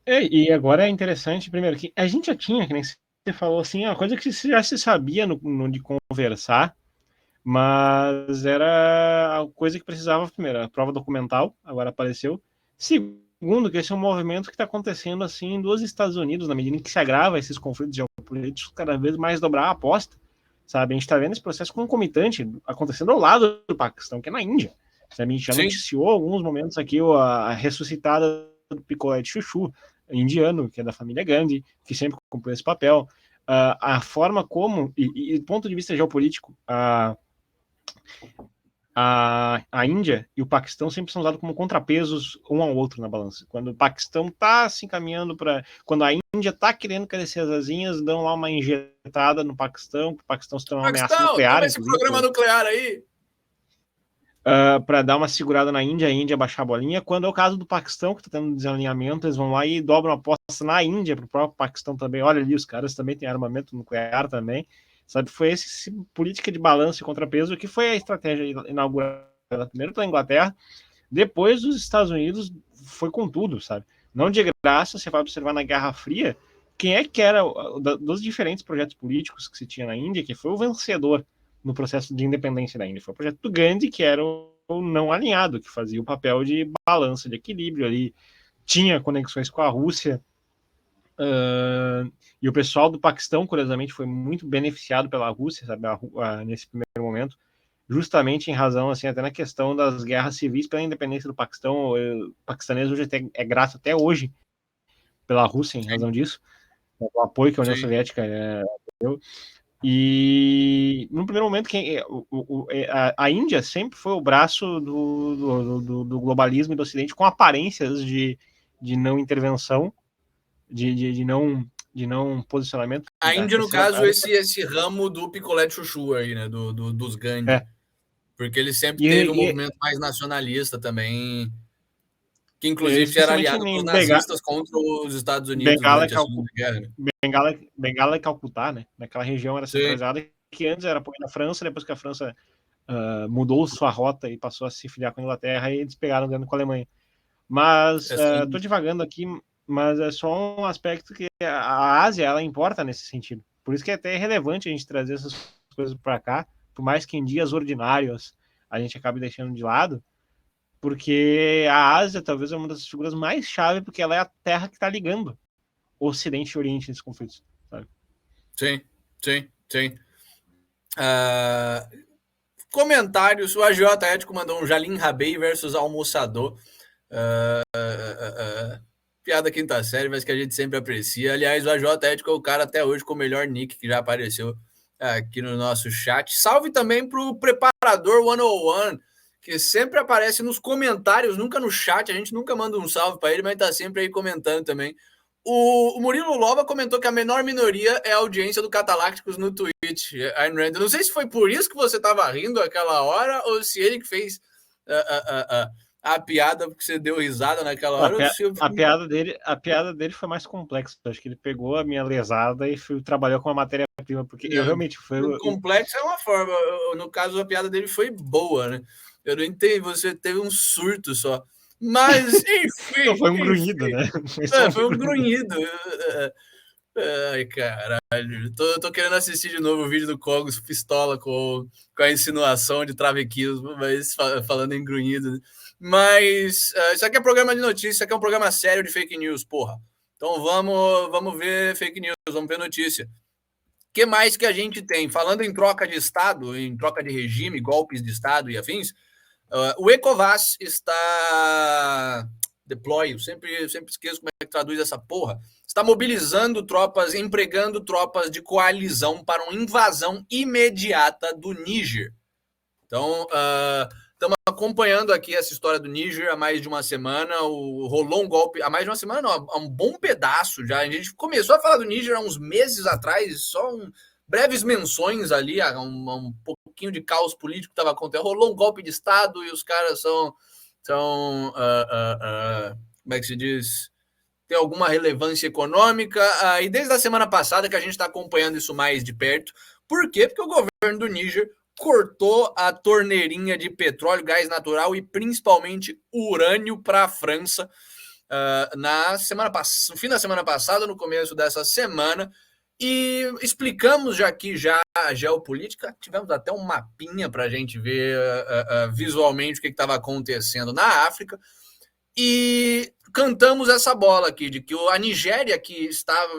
E agora é interessante, primeiro, que a gente já tinha, que nem você falou assim, uma coisa que já se sabia no de conversar, mas era a coisa que precisava, primeiro, a prova documental, agora apareceu. Segundo, que esse é um movimento que está acontecendo assim dos Estados Unidos, na medida em que se agrava esses conflitos geopolíticos, cada vez mais dobrar a aposta, sabe? A gente está vendo esse processo concomitante acontecendo ao lado do Paquistão, que é na Índia. A gente já noticiou alguns momentos aqui a ressuscitada do picolé de chuchu indiano, que é da família Gandhi, que sempre cumpriu esse papel. A forma como, e do ponto de vista geopolítico, a a Índia e o Paquistão sempre são usados como contrapesos um ao outro na balança. Quando o Paquistão está se encaminhando para... Quando a Índia está querendo crescer as asinhas, dão lá uma injetada no Paquistão, que o Paquistão se torna uma ameaça nuclear. Toma esse programa nuclear aí. Para dar uma segurada na Índia, a Índia baixar a bolinha. Quando é o caso do Paquistão, que está tendo desalinhamento, eles vão lá e dobram a aposta na Índia, para o próprio Paquistão também. Olha ali, os caras também têm armamento nuclear também. Sabe, foi essa política de balanço e contrapeso que foi a estratégia inaugurada primeiro pela Inglaterra, depois os Estados Unidos foi com tudo, sabe? Não de graça, você vai observar na Guerra Fria, quem é que era, dos diferentes projetos políticos que se tinha na Índia, que foi o vencedor no processo de independência da Índia. Foi o projeto do Gandhi, que era o não alinhado, que fazia o papel de balança, de equilíbrio ali, tinha conexões com a Rússia, e o pessoal do Paquistão, curiosamente, foi muito beneficiado pela Rússia, sabe, nesse primeiro momento, justamente em razão, assim, até na questão das guerras civis pela independência do Paquistão. O paquistanês hoje é grato até hoje pela Rússia em razão disso, o apoio que a União Soviética deu. E no primeiro momento a Índia sempre foi o braço do globalismo e do Ocidente, com aparências de não intervenção, de não posicionamento. A Índia, no caso, esse ramo do picolé de chuchu aí, né? Dos Gandhi. Porque ele sempre teve um movimento mais nacionalista também, que inclusive era aliado com os nazistas contra os Estados Unidos durante a Segunda Guerra. Bengala e Calcutá, né? Naquela região era centralizada, que antes era apoio da França, depois que a França mudou sua rota e passou a se filiar com a Inglaterra, e eles pegaram dentro com a Alemanha. Mas estou divagando aqui, mas é só um aspecto que a Ásia, ela importa nesse sentido. Por isso que é até relevante a gente trazer essas coisas para cá, por mais que em dias ordinários a gente acabe deixando de lado, porque a Ásia talvez é uma das figuras mais chave, porque ela é a terra que está ligando o Ocidente e o Oriente nesses conflitos, sabe? Sim. Comentários, o agiota ético mandou um Jalim Rabei versus Almoçador. Piada quinta série, mas que a gente sempre aprecia. Aliás, o agiota ético é o cara até hoje com o melhor nick que já apareceu aqui no nosso chat. Salve também para o Preparador 101, que sempre aparece nos comentários, nunca no chat. A gente nunca manda um salve para ele, mas tá sempre aí comentando também. O Murilo Lova comentou que a menor minoria é a audiência do Catalácticos no Twitch. Eu não sei se foi por isso que você estava rindo aquela hora, ou se ele que fez a piada porque você deu risada naquela hora. A piada dele foi mais complexa. Acho que ele pegou a minha lesada e trabalhou com a matéria-prima, porque eu realmente fui... Complexo é uma forma. No caso, a piada dele foi boa, né? Eu não entendi, você teve um surto só. Mas, enfim... Não, foi um grunhido, né? Foi um grunhido. Ai, caralho. Tô querendo assistir de novo o vídeo do Cogos pistola com a insinuação de travequismo, mas falando em grunhido, né? Mas isso aqui é programa de notícia, isso aqui é um programa sério de fake news, porra. Então vamos ver fake news, vamos ver notícia. O que mais que a gente tem? Falando em troca de Estado, em troca de regime, golpes de Estado e afins, o ECOWAS está... eu sempre esqueço como é que traduz essa porra. Está mobilizando tropas, empregando tropas de coalizão para uma invasão imediata do Níger. Então, estamos acompanhando aqui essa história do Níger há mais de uma semana. Rolou um golpe há mais de uma semana, não, há um bom pedaço já. A gente começou a falar do Níger há uns meses atrás, só breves menções ali, um pouquinho de caos político que estava acontecendo. Rolou um golpe de Estado e os caras são como é que se diz? Tem alguma relevância econômica. E desde a semana passada que a gente está acompanhando isso mais de perto. Por quê? Porque o governo do Níger cortou a torneirinha de petróleo, gás natural e principalmente urânio para a França no fim da semana passada, no começo dessa semana. E explicamos já aqui a geopolítica, tivemos até um mapinha para a gente ver visualmente o que estava acontecendo na África, e cantamos essa bola aqui, de que a Nigéria, que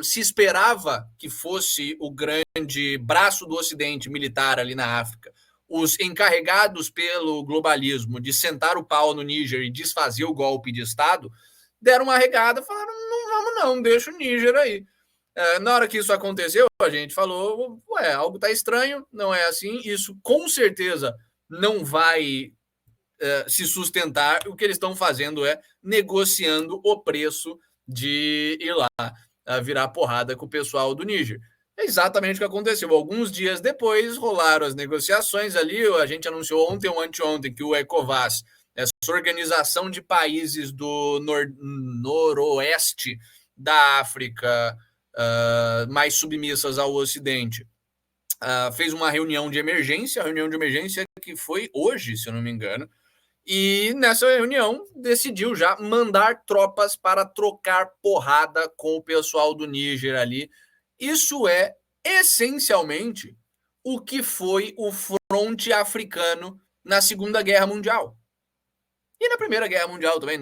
se esperava que fosse o grande braço do Ocidente militar ali na África, os encarregados pelo globalismo de sentar o pau no Níger e desfazer o golpe de Estado, deram uma regada, falaram, não vamos não, deixa o Níger aí. Na hora que isso aconteceu, a gente falou, algo tá estranho, não é assim. Isso com certeza não vai se sustentar. O que eles estão fazendo é negociando o preço de ir lá virar porrada com o pessoal do Níger. É exatamente o que aconteceu. Alguns dias depois rolaram as negociações ali. A gente anunciou ontem ou anteontem que o ECOWAS, essa organização de países do noroeste da África, mais submissas ao Ocidente, fez uma reunião de emergência, que foi hoje, se eu não me engano, e nessa reunião decidiu já mandar tropas para trocar porrada com o pessoal do Níger ali. Isso é essencialmente o que foi o fronte africano na Segunda Guerra Mundial. E na Primeira Guerra Mundial também.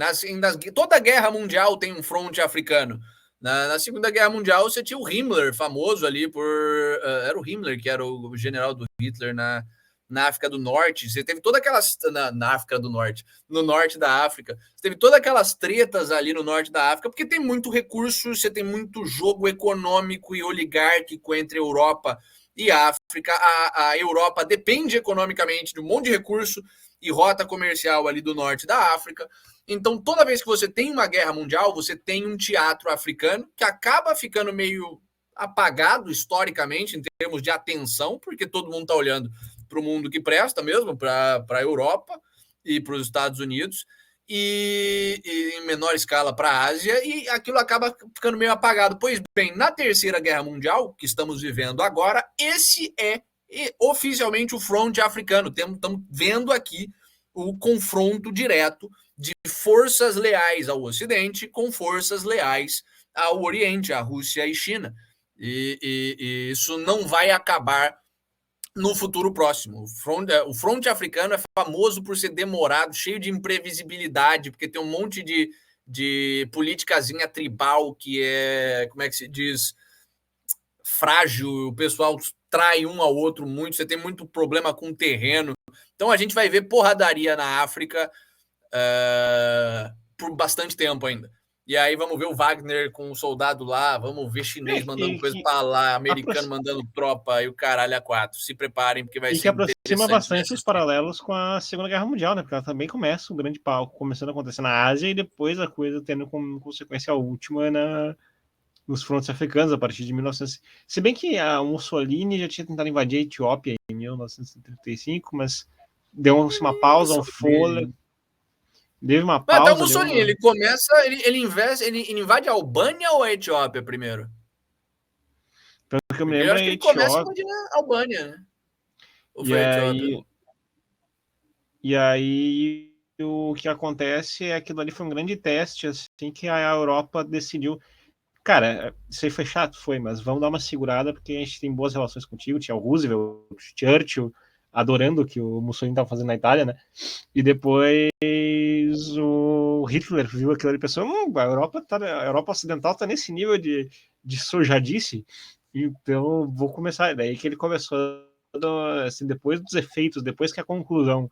Toda guerra mundial tem um fronte africano. Na Segunda Guerra Mundial, você tinha o Himmler, famoso ali por... era o Himmler que era o general do Hitler na África do Norte. Você teve todas aquelas... Na África do Norte. No norte da África. Você teve todas aquelas tretas ali no norte da África, porque tem muito recurso, você tem muito jogo econômico e oligárquico entre Europa e África. A Europa depende economicamente de um monte de recurso e rota comercial ali do norte da África. Então, toda vez que você tem uma guerra mundial, você tem um teatro africano que acaba ficando meio apagado historicamente em termos de atenção, porque todo mundo está olhando para o mundo que presta mesmo, para a Europa e para os Estados Unidos, e em menor escala para a Ásia, e aquilo acaba ficando meio apagado. Pois bem, na Terceira Guerra Mundial, que estamos vivendo agora, esse é oficialmente o fronte africano. Estamos vendo aqui o confronto direto de forças leais ao Ocidente com forças leais ao Oriente, a Rússia e China. E isso não vai acabar no futuro próximo. O fronte africano é famoso por ser demorado, cheio de imprevisibilidade, porque tem um monte de politicazinha tribal que é, como é que se diz, frágil, o pessoal trai um ao outro muito, você tem muito problema com o terreno. Então a gente vai ver porradaria na África por bastante tempo ainda. E aí vamos ver o Wagner com o soldado lá, vamos ver chinês mandando coisa para lá, americano mandando tropa e o caralho a quatro. Se preparem, porque vai ser que aproxima bastante os paralelos com a Segunda Guerra Mundial, né? Porque ela também começa um grande palco começando a acontecer na Ásia e depois a coisa tendo como consequência a última nos frontes africanos a partir de 1900. Se bem que a Mussolini já tinha tentado invadir a Etiópia em 1935, mas deu-se uma pausa, um fôlego. Deu uma pausa. Até o Mussolini, ele começa, ele invade a Albânia ou a Etiópia primeiro? Pelo que eu me lembro, acho que ele começa invadindo a Albânia, né? Ou foi a Etiópia? E aí o que acontece é que aquilo ali foi um grande teste, assim, que a Europa decidiu. Cara, isso aí foi chato, foi, mas vamos dar uma segurada, porque a gente tem boas relações contigo. Tinha o Roosevelt, o Churchill, adorando o que o Mussolini estava fazendo na Itália, né? E depois o Hitler viu aquilo ali e pensou, a Europa Ocidental está nesse nível de sujadice, então vou começar. Daí que ele começou, assim, depois dos efeitos, depois que a conclusão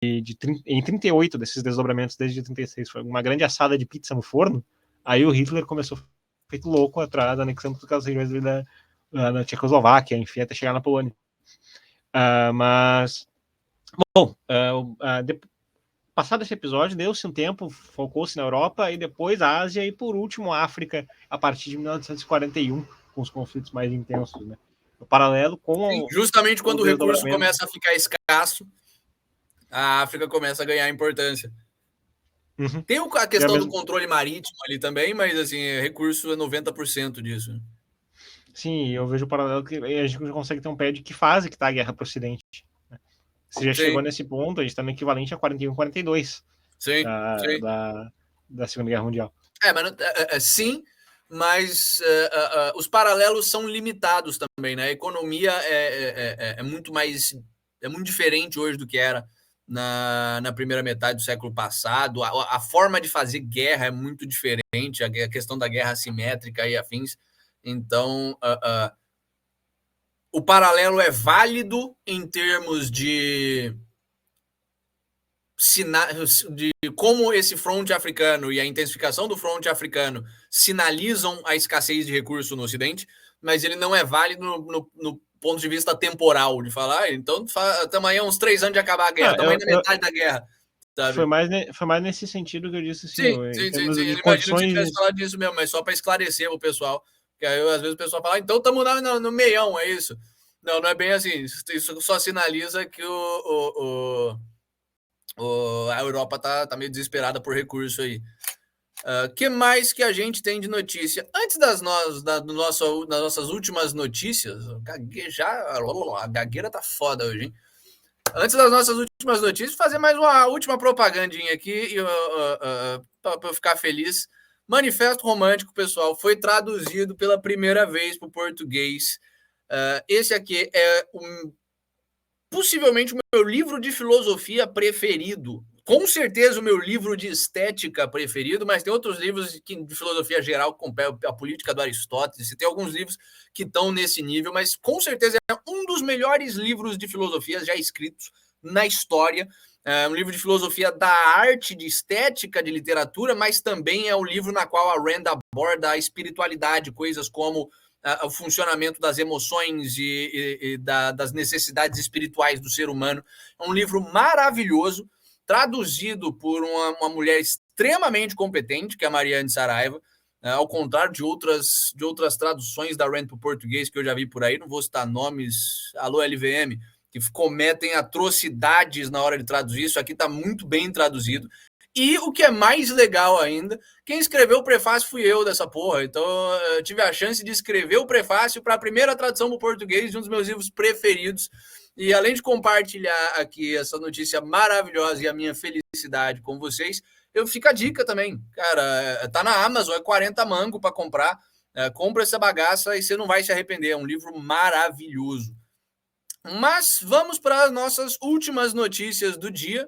em 38 desses desdobramentos, desde 36, foi uma grande assada de pizza no forno. Aí o Hitler começou feito louco atrás, anexando todas as regiões da Tchecoslováquia, enfim, até chegar na Polônia. Mas, bom, passado esse episódio, deu-se um tempo, focou-se na Europa, e depois a Ásia, e por último a África, a partir de 1941, com os conflitos mais intensos, né? O paralelo com... Sim, justamente quando o recurso começa a ficar escasso, a África começa a ganhar importância. Uhum. Tem a questão do controle marítimo ali também, mas assim, recurso é 90% disso. Sim, eu vejo o paralelo que a gente consegue ter um pé de que fase que está a guerra para o Ocidente. Né? Se já chegou nesse ponto, a gente está no equivalente a 41, 42 da Segunda Guerra Mundial. Sim, mas os paralelos são limitados também, né? A economia é muito mais... é muito diferente hoje do que era na primeira metade do século passado. A forma de fazer guerra é muito diferente, a questão da guerra assimétrica e afins. Então, o paralelo é válido em termos de como esse fronte africano e a intensificação do fronte africano sinalizam a escassez de recurso no Ocidente, mas ele não é válido no ponto de vista temporal, de falar, então estamos aí uns 3 anos de acabar a guerra, estamos aí na metade da guerra. Sabe? Foi mais nesse sentido que eu disse assim. Sim. Eu imagino que você tivesse falado disso mesmo, mas só para esclarecer o pessoal. Que aí, às vezes o pessoal fala, então estamos no meião, é isso? Não é bem assim. Isso só sinaliza que a Europa tá meio desesperada por recurso aí. Que mais que a gente tem de notícia? Antes das nossas últimas notícias, a gagueira tá foda hoje, hein? Antes das nossas últimas notícias, fazer mais uma última propagandinha aqui para eu ficar feliz. Manifesto Romântico, pessoal, foi traduzido pela primeira vez para o português. Esse aqui é possivelmente o meu livro de filosofia preferido. Com certeza o meu livro de estética preferido, mas tem outros livros de filosofia geral, como a Política do Aristóteles, e tem alguns livros que estão nesse nível, mas com certeza é um dos melhores livros de filosofia já escritos na história. É um livro de filosofia da arte, de estética, de literatura, mas também é o livro na qual a Rand aborda a espiritualidade, coisas como o funcionamento das emoções e das necessidades espirituais do ser humano. É um livro maravilhoso, traduzido por uma mulher extremamente competente, que é a Mariane Saraiva, ao contrário de outras traduções da Rand para o português que eu já vi por aí, não vou citar nomes, alô LVM, que cometem atrocidades na hora de traduzir. Isso aqui está muito bem traduzido. E o que é mais legal ainda, quem escreveu o prefácio fui eu dessa porra. Então eu tive a chance de escrever o prefácio para a primeira tradução para o português de um dos meus livros preferidos. E além de compartilhar aqui essa notícia maravilhosa e a minha felicidade com vocês, eu fico a dica também. Cara, tá na Amazon, é 40 mango para comprar. Compra essa bagaça e você não vai se arrepender. É um livro maravilhoso. Mas vamos para as nossas últimas notícias do dia.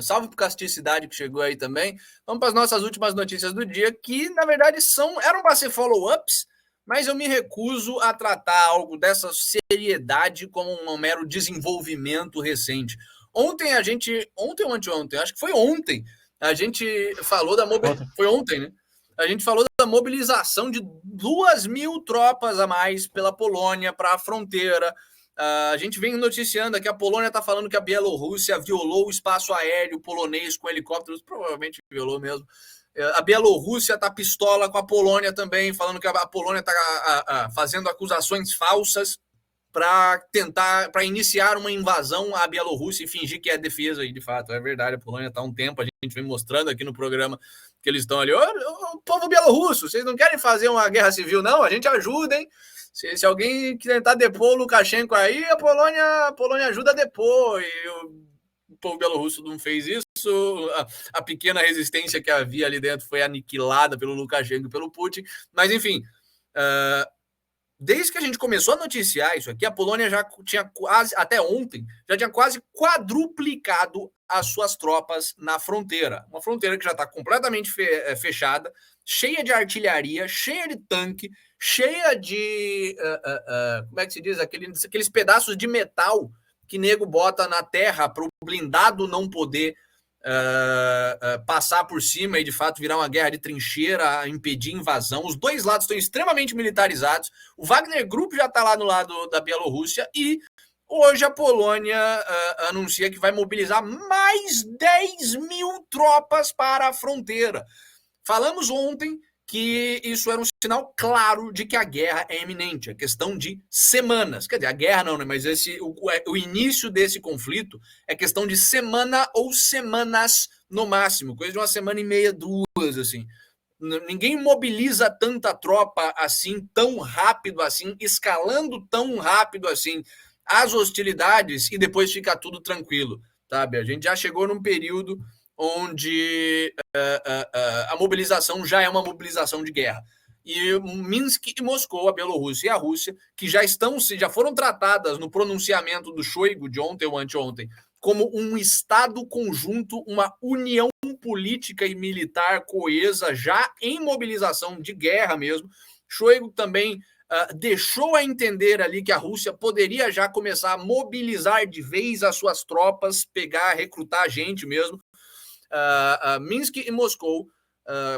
Salve por casticidade que chegou aí também. Vamos para as nossas últimas notícias do dia, que na verdade eram para ser follow-ups, mas eu me recuso a tratar algo dessa seriedade como um mero desenvolvimento recente. Ontem ou anteontem, acho que foi ontem, a gente falou da mobilização. Foi ontem, né? A gente falou da mobilização de 2.000 tropas a mais pela Polônia para a fronteira. A gente vem noticiando que a Polônia está falando que a Bielorrússia violou o espaço aéreo polonês com helicópteros, provavelmente violou mesmo. A Bielorrússia está pistola com a Polônia também, falando que a Polônia está fazendo acusações falsas para iniciar uma invasão à Bielorrússia e fingir que é defesa. E de fato, é verdade, a Polônia está há um tempo, a gente vem mostrando aqui no programa que eles estão ali, o povo bielorrusso, vocês não querem fazer uma guerra civil, não? A gente ajuda, hein? Se alguém tentar depor o Lukashenko aí, a Polônia ajuda a depor. E o povo bielorrusso não fez isso. A pequena resistência que havia ali dentro foi aniquilada pelo Lukashenko e pelo Putin. Mas, enfim, desde que a gente começou a noticiar isso aqui, a Polônia já tinha quase, até ontem, já tinha quase quadruplicado as suas tropas na fronteira. Uma fronteira que já está completamente fechada, cheia de artilharia, cheia de tanque, cheia de, como é que se diz? Aqueles pedaços de metal que nego bota na terra para o blindado não poder passar por cima e, de fato, virar uma guerra de trincheira, impedir invasão. Os dois lados estão extremamente militarizados. O Wagner Group já está lá no lado da Bielorrússia e hoje a Polônia anuncia que vai mobilizar mais 10.000 tropas para a fronteira. Falamos ontem que isso era um sinal claro de que a guerra é iminente, é questão de semanas. Quer dizer, a guerra não, né? Mas o início desse conflito é questão de semana ou semanas no máximo, coisa de uma semana e meia, 2, assim. Ninguém mobiliza tanta tropa assim, tão rápido assim, escalando tão rápido assim as hostilidades e depois fica tudo tranquilo, sabe? A gente já chegou num período onde a mobilização já é uma mobilização de guerra. E Minsk e Moscou, a Bielorrússia e a Rússia, que já foram tratadas no pronunciamento do Shoigu de ontem ou anteontem como um Estado conjunto, uma união política e militar coesa, já em mobilização de guerra mesmo. Shoigu também deixou a entender ali que a Rússia poderia já começar a mobilizar de vez as suas tropas, recrutar gente mesmo. Minsk e Moscou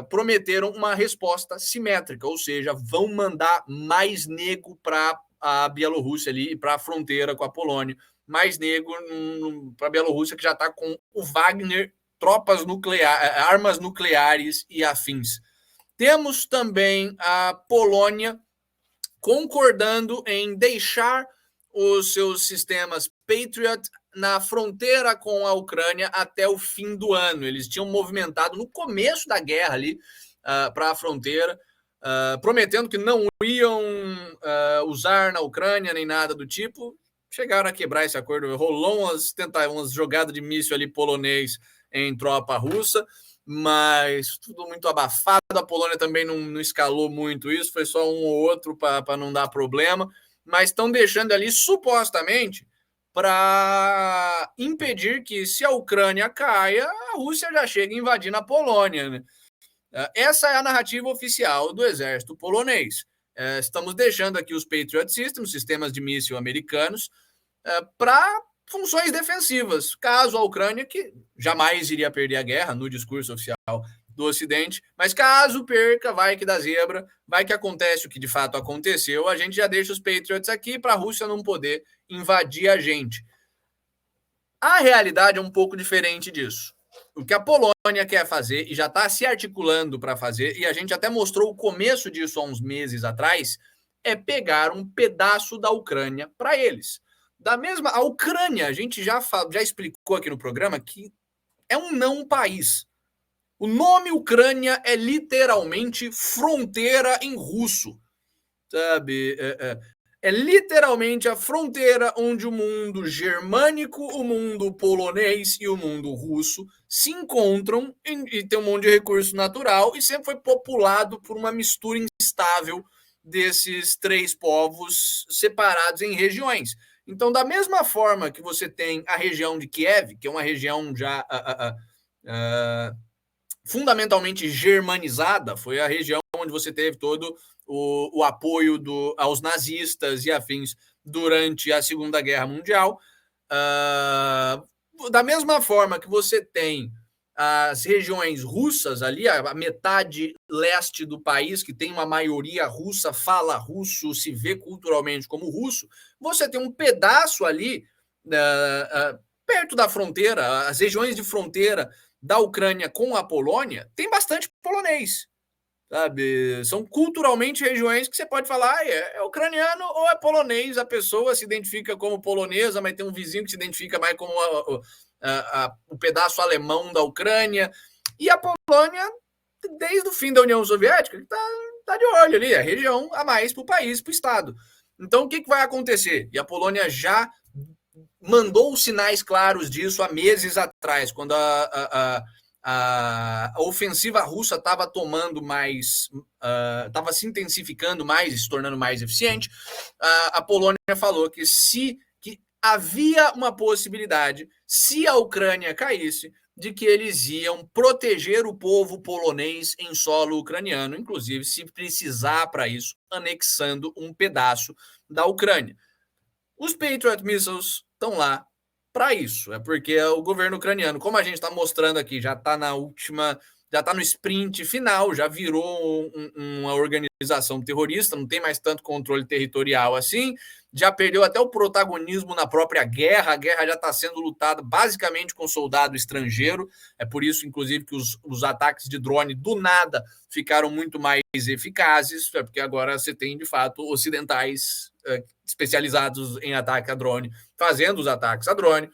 prometeram uma resposta simétrica, ou seja, vão mandar mais nego para a Bielorrússia ali, para a fronteira com a Polônia, mais nego para a Bielorrússia, que já está com o Wagner, tropas nucleares, armas nucleares e afins. Temos também a Polônia concordando em deixar os seus sistemas Patriot na fronteira com a Ucrânia até o fim do ano. Eles tinham movimentado no começo da guerra ali para a fronteira, prometendo que não iam usar na Ucrânia nem nada do tipo. Chegaram a quebrar esse acordo. Rolou umas jogadas de míssil ali polonês em tropa russa, mas tudo muito abafado. A Polônia também não escalou muito isso, foi só um ou outro para não dar problema, mas estão deixando ali supostamente para impedir que, se a Ucrânia caia, a Rússia já chegue invadindo a Polônia, né? Essa é a narrativa oficial do exército polonês. Estamos deixando aqui os Patriot Systems, sistemas de míssil americanos, para funções defensivas, caso a Ucrânia, que jamais iria perder a guerra no discurso oficial do Ocidente, mas caso perca, vai que dá zebra, vai que acontece o que de fato aconteceu, a gente já deixa os Patriots aqui para a Rússia não poder invadir a gente. A realidade é um pouco diferente disso. O que a Polônia quer fazer, e já está se articulando para fazer, e a gente até mostrou o começo disso há uns meses atrás, é pegar um pedaço da Ucrânia para eles. A Ucrânia, a gente já explicou aqui no programa que é um não país. O nome Ucrânia é literalmente fronteira em russo, sabe? É literalmente a fronteira onde o mundo germânico, o mundo polonês e o mundo russo se encontram e tem um monte de recurso natural e sempre foi populado por uma mistura instável desses três povos separados em regiões. Então, da mesma forma que você tem a região de Kiev, que é uma região já fundamentalmente germanizada, foi a região onde você teve todo o apoio aos nazistas e afins durante a Segunda Guerra Mundial. Da mesma forma que você tem as regiões russas ali, a metade leste do país, que tem uma maioria russa, fala russo, se vê culturalmente como russo, você tem um pedaço ali perto da fronteira, as regiões de fronteira da Ucrânia com a Polônia, tem bastante polonês, sabe? São culturalmente regiões que você pode falar, é ucraniano ou é polonês, a pessoa se identifica como polonesa, mas tem um vizinho que se identifica mais como o pedaço alemão da Ucrânia, e a Polônia, desde o fim da União Soviética, está de olho ali, a região a mais para o país, para o Estado. Então, o que vai acontecer? E a Polônia já mandou sinais claros disso há meses atrás, quando a ofensiva russa estava tomando mais, estava se intensificando mais, se tornando mais eficiente. A Polônia falou que havia uma possibilidade, se a Ucrânia caísse, de que eles iam proteger o povo polonês em solo ucraniano, inclusive, se precisar para isso, anexando um pedaço da Ucrânia. Os Patriot Missiles estão lá para isso, é porque o governo ucraniano, como a gente está mostrando aqui, já está já está no sprint final, já virou uma organização terrorista, não tem mais tanto controle territorial assim, já perdeu até o protagonismo na própria guerra, a guerra já está sendo lutada basicamente com soldado estrangeiro, é por isso, inclusive, que os ataques de drone do nada ficaram muito mais eficazes, é porque agora você tem, de fato, ocidentais especializados em ataque a drone, fazendo os ataques a drone.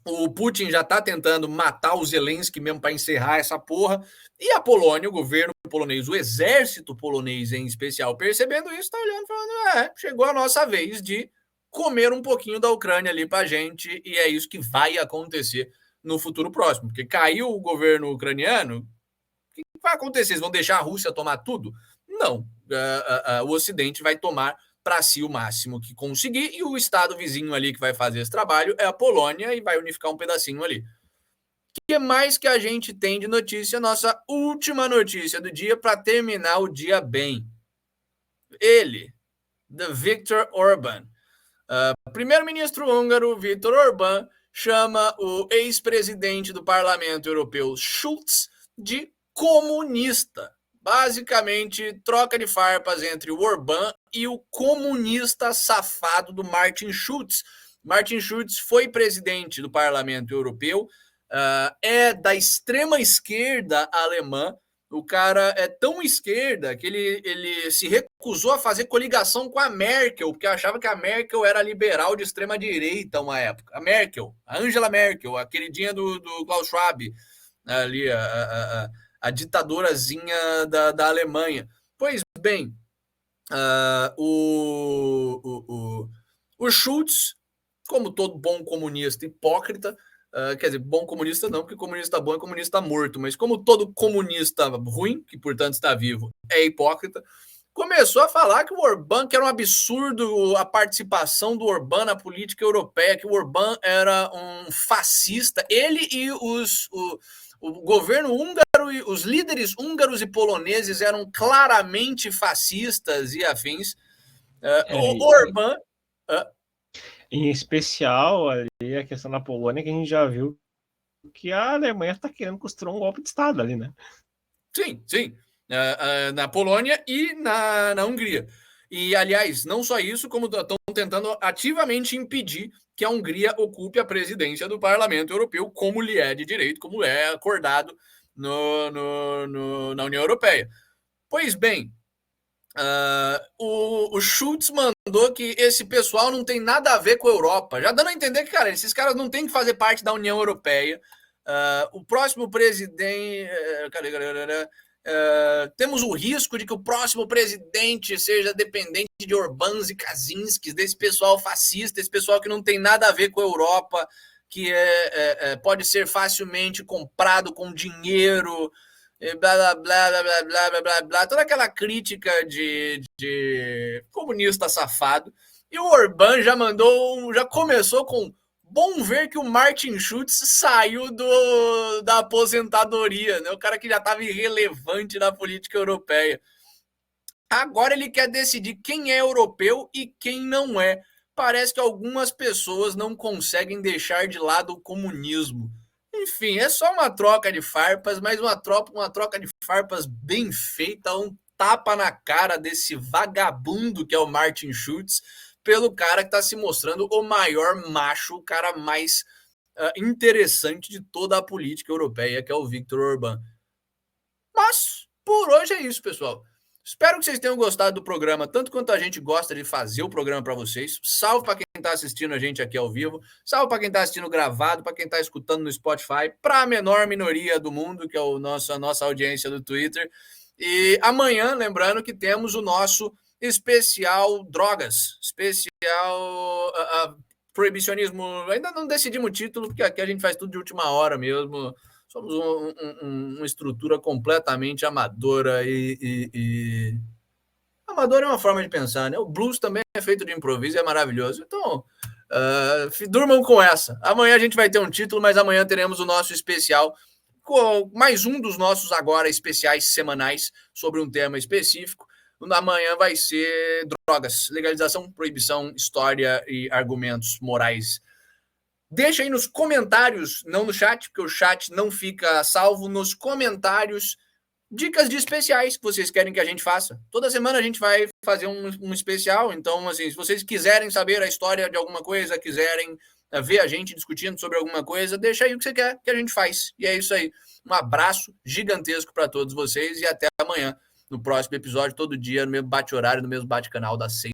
O Putin já está tentando matar o Zelensky mesmo para encerrar essa porra. E a Polônia, o governo polonês, o exército polonês em especial, percebendo isso, está olhando e falando, chegou a nossa vez de comer um pouquinho da Ucrânia ali para a gente, e é isso que vai acontecer no futuro próximo. Porque caiu o governo ucraniano, o que vai acontecer? Eles vão deixar a Rússia tomar tudo? Não. O Ocidente vai tomar para si o máximo que conseguir, e o estado vizinho ali que vai fazer esse trabalho é a Polônia e vai unificar um pedacinho ali. O que mais que a gente tem de notícia? Nossa última notícia do dia para terminar o dia bem. Ele, Viktor Orbán. Primeiro-ministro húngaro Viktor Orbán chama o ex-presidente do Parlamento Europeu Schulz de comunista. Basicamente, troca de farpas entre o Orbán e o comunista safado do Martin Schulz. Martin Schulz foi presidente do Parlamento Europeu, é da extrema esquerda alemã. O cara é tão esquerda que ele se recusou a fazer coligação com a Merkel, porque achava que a Merkel era liberal de extrema direita uma época. A Merkel, a Angela Merkel, a queridinha do Klaus Schwab, ali, a ditadorazinha da Alemanha. Pois bem, o Schulz, como todo bom comunista hipócrita, quer dizer, bom comunista não, porque comunista bom é comunista morto, mas como todo comunista ruim, que portanto está vivo, é hipócrita, começou a falar que o Orbán, que era um absurdo a participação do Orbán na política europeia, que o Orbán era um fascista, ele e o governo húngaro e os líderes húngaros e poloneses eram claramente fascistas e afins. O Orbán... Em especial, ali, a questão da Polônia, que a gente já viu que a Alemanha está querendo costurar um golpe de Estado ali, né? Sim, sim. Na Polônia e na Hungria. E, aliás, não só isso, como estão tentando ativamente impedir que a Hungria ocupe a presidência do Parlamento Europeu, como lhe é de direito, como é acordado na União Europeia. Pois bem, o Schulz mandou que esse pessoal não tem nada a ver com a Europa, já dando a entender que, cara, esses caras não têm que fazer parte da União Europeia. O próximo presidente... temos o risco de que o próximo presidente seja dependente de Orbáns e Kaczynskis, desse pessoal fascista, esse pessoal que não tem nada a ver com a Europa, que pode ser facilmente comprado com dinheiro, blá, blá, blá, blá, blá, blá, blá, blá, toda aquela crítica de comunista safado. E o Orbán já começou com: bom ver que o Martin Schulz saiu da aposentadoria, né? O cara que já estava irrelevante na política europeia. Agora ele quer decidir quem é europeu e quem não é. Parece que algumas pessoas não conseguem deixar de lado o comunismo. Enfim, é só uma troca de farpas, mas uma troca de farpas bem feita, um tapa na cara desse vagabundo que é o Martin Schulz, pelo cara que está se mostrando o maior macho, o cara mais interessante de toda a política europeia, que é o Viktor Orbán. Mas, por hoje é isso, pessoal. Espero que vocês tenham gostado do programa, tanto quanto a gente gosta de fazer o programa para vocês. Salve para quem está assistindo a gente aqui ao vivo, salve para quem está assistindo gravado, para quem está escutando no Spotify, para a menor minoria do mundo, que é a nossa audiência do Twitter. E amanhã, lembrando que temos o nosso especial drogas, especial proibicionismo. Ainda não decidimos o título, porque aqui a gente faz tudo de última hora mesmo. Somos uma estrutura completamente amadora e... Amador é uma forma de pensar, né? O blues também é feito de improviso e é maravilhoso. Então, durmam com essa. Amanhã a gente vai ter um título, mas amanhã teremos o nosso especial, com mais um dos nossos agora especiais semanais sobre um tema específico. Amanhã vai ser drogas, legalização, proibição, história e argumentos morais. Deixa aí nos comentários, não no chat, porque o chat não fica salvo, nos comentários, dicas de especiais que vocês querem que a gente faça. Toda semana a gente vai fazer um especial, então, assim, se vocês quiserem saber a história de alguma coisa, quiserem ver a gente discutindo sobre alguma coisa, deixa aí o que você quer que a gente faz. E é isso aí. Um abraço gigantesco para todos vocês e até amanhã, no próximo episódio, todo dia, no mesmo bate-horário, no mesmo bate-canal, das 6